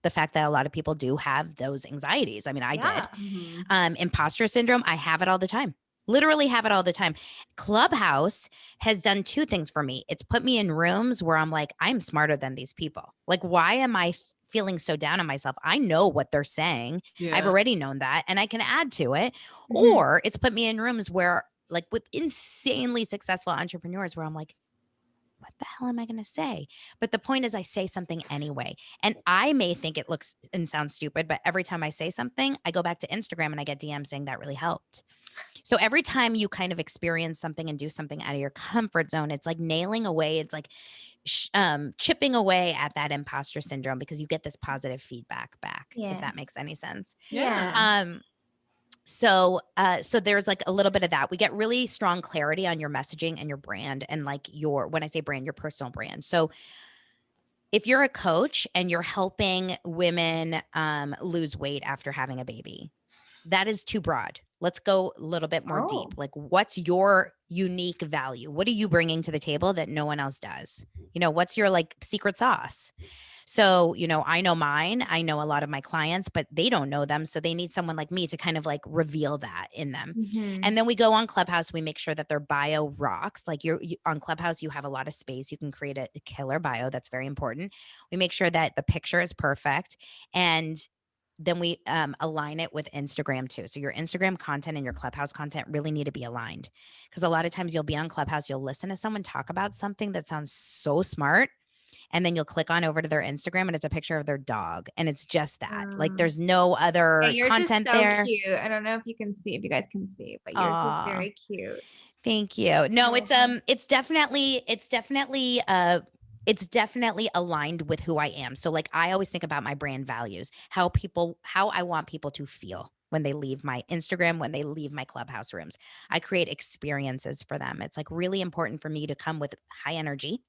the fact that a lot of people do have those anxieties. I mean, I did. Imposter syndrome, I have it all the time. Literally have it all the time. Clubhouse has done two things for me. It's put me in rooms where I'm like, I'm smarter than these people. Like, why am I feeling so down on myself? I know what they're saying. Yeah. I've already known that, and I can add to it. Or it's put me in rooms where, like, with insanely successful entrepreneurs where I'm like, what the hell am I going to say? But the point is I say something anyway. And I may think it looks and sounds stupid, but every time I say something, I go back to Instagram and I get DMs saying that really helped. So every time you kind of experience something and do something out of your comfort zone, it's like nailing away. It's like chipping away at that imposter syndrome because you get this positive feedback back, if that makes any sense. Yeah. So there's like a little bit of that. We get really strong clarity on your messaging and your brand and like when I say brand, your personal brand. So if you're a coach and you're helping women lose weight after having a baby, that is too broad. Let's go a little bit more deep. Like, what's your unique value? What are you bringing to the table that no one else does? What's your like secret sauce? So, I know mine. I know a lot of my clients, but they don't know them. So they need someone like me to kind of like reveal that in them. And then we go on Clubhouse. We make sure that their bio rocks. Like on Clubhouse, you have a lot of space. You can create a killer bio. That's very important. We make sure that the picture is perfect. And then we align it with Instagram too. So your Instagram content and your Clubhouse content really need to be aligned, because a lot of times you'll be on Clubhouse, you'll listen to someone talk about something that sounds so smart, and then you'll click on over to their Instagram and it's a picture of their dog, and it's just that. Like there's no other you're content just so there. Cute. I don't know if you guys can see, but you're just very cute. Thank you. No, it's definitely aligned with who I am. So like I always think about my brand values, how I want people to feel when they leave my Instagram, when they leave my Clubhouse rooms. I create experiences for them. It's like really important for me to come with high energy,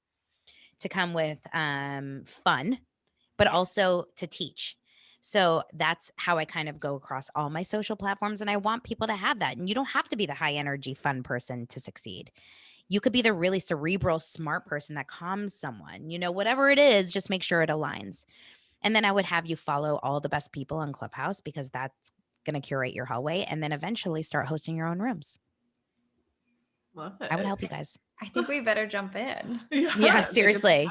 to come with fun, but also to teach. So that's how I kind of go across all my social platforms. And I want people to have that. And you don't have to be the high energy, fun person to succeed. You could be the really cerebral, smart person that calms someone, whatever it is, just make sure it aligns. And then I would have you follow all the best people on Clubhouse, because that's going to curate your hallway, and then eventually start hosting your own rooms. Love it. I would help you guys. I think we better jump in. Yeah, seriously.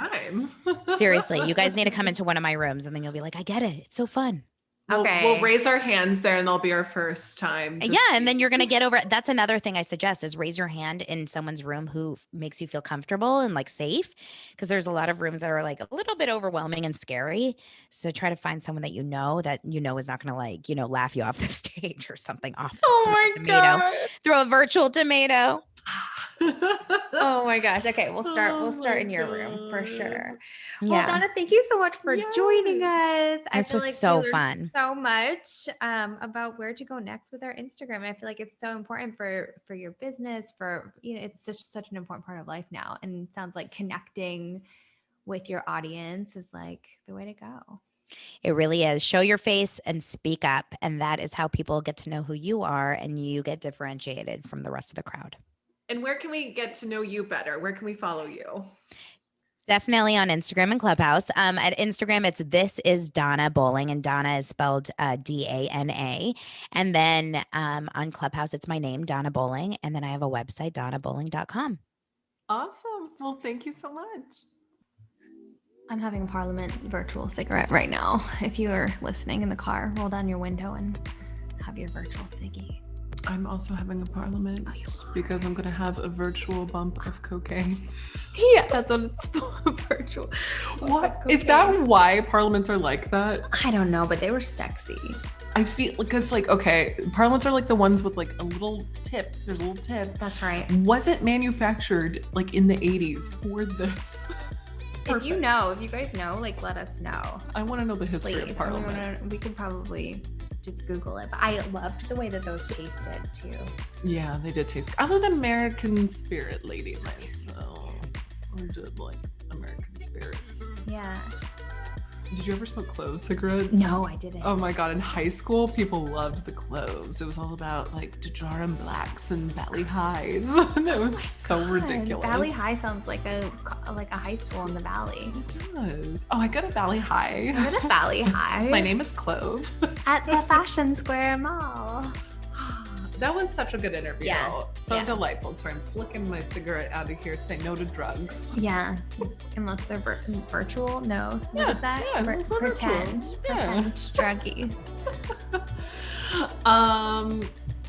Seriously. You guys need to come into into one of my rooms, and then you'll be like, I get it. It's so fun. Okay. We'll raise our hands there, and that'll be our first time. Yeah. And then you're going to get over it. That's another thing I suggest, is raise your hand in someone's room who makes you feel comfortable and like safe. Because there's a lot of rooms that are like a little bit overwhelming and scary. So try to find someone that is not going to like, laugh you off the stage or something awful. Oh my God. Throw a virtual tomato. Oh my gosh. Okay, we'll start in your room for sure. Well, Yeah. Donna, thank you so much for joining us. This was so fun. So much about where to go next with our Instagram. I feel like it's so important for your business, it's just such an important part of life now. And it sounds like connecting with your audience is like the way to go. It really is. Show your face and speak up. And that is how people get to know who you are, and you get differentiated from the rest of the crowd. And where can we get to know you better? Where can we follow you? Definitely on Instagram and Clubhouse. At Instagram, it's This Is Donna Bowling, and Donna is spelled Dana. And then on Clubhouse, it's my name, Donna Bowling. And then I have a website, donnabowling.com. Awesome. Well, thank you so much. I'm having a Parliament virtual cigarette right now. If you are listening in the car, roll down your window and have your virtual ciggy. I'm also having a Parliament because I'm going to have a virtual bump of cocaine. Yeah, that's what it's for, virtual. What? Is that why Parliaments are like that? I don't know, but they were sexy. I feel because Parliaments are like the ones with like a little tip. There's a little tip. That's right. Was it manufactured like in the 80s for this? If you guys know, like let us know. I want to know the history of Parliament. We could probably just Google it. But I loved the way that those tasted too. Yeah, they did taste. I was an American Spirit lady myself. I did like American Spirits. Yeah. Did you ever smoke clove cigarettes? No, I didn't. Oh my God. In high school, people loved the cloves. It was all about like Dejarum Blacks and Valley Highs. And it was so ridiculous. Valley High sounds like a high school in the valley. It does. Oh, I go to Valley High. I go to Valley High. My name is Clove. At the Fashion Square Mall. That was such a good interview. Yeah. So delightful. So I'm flicking my cigarette out of here. Say no to drugs. Yeah. Unless they're virtual. No. What is that? Yeah, pretend. Yeah. Pretend druggies.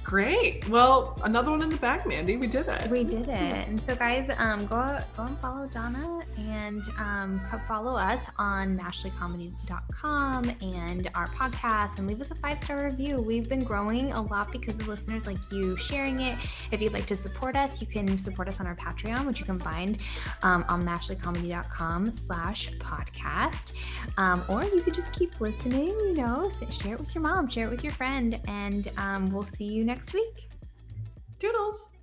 Great. Well, another one in the bag, Mandy. We did it. We did it. And so guys, go and follow Donna and follow us on mashleycomedy.com and our podcast, and leave us a 5-star review. We've been growing a lot because of listeners like you sharing it. If you'd like to support us, you can support us on our Patreon, which you can find on mashleycomedy.com/podcast. Or you could just keep listening, share it with your mom, share it with your friend, and we'll see you next week. Doodles.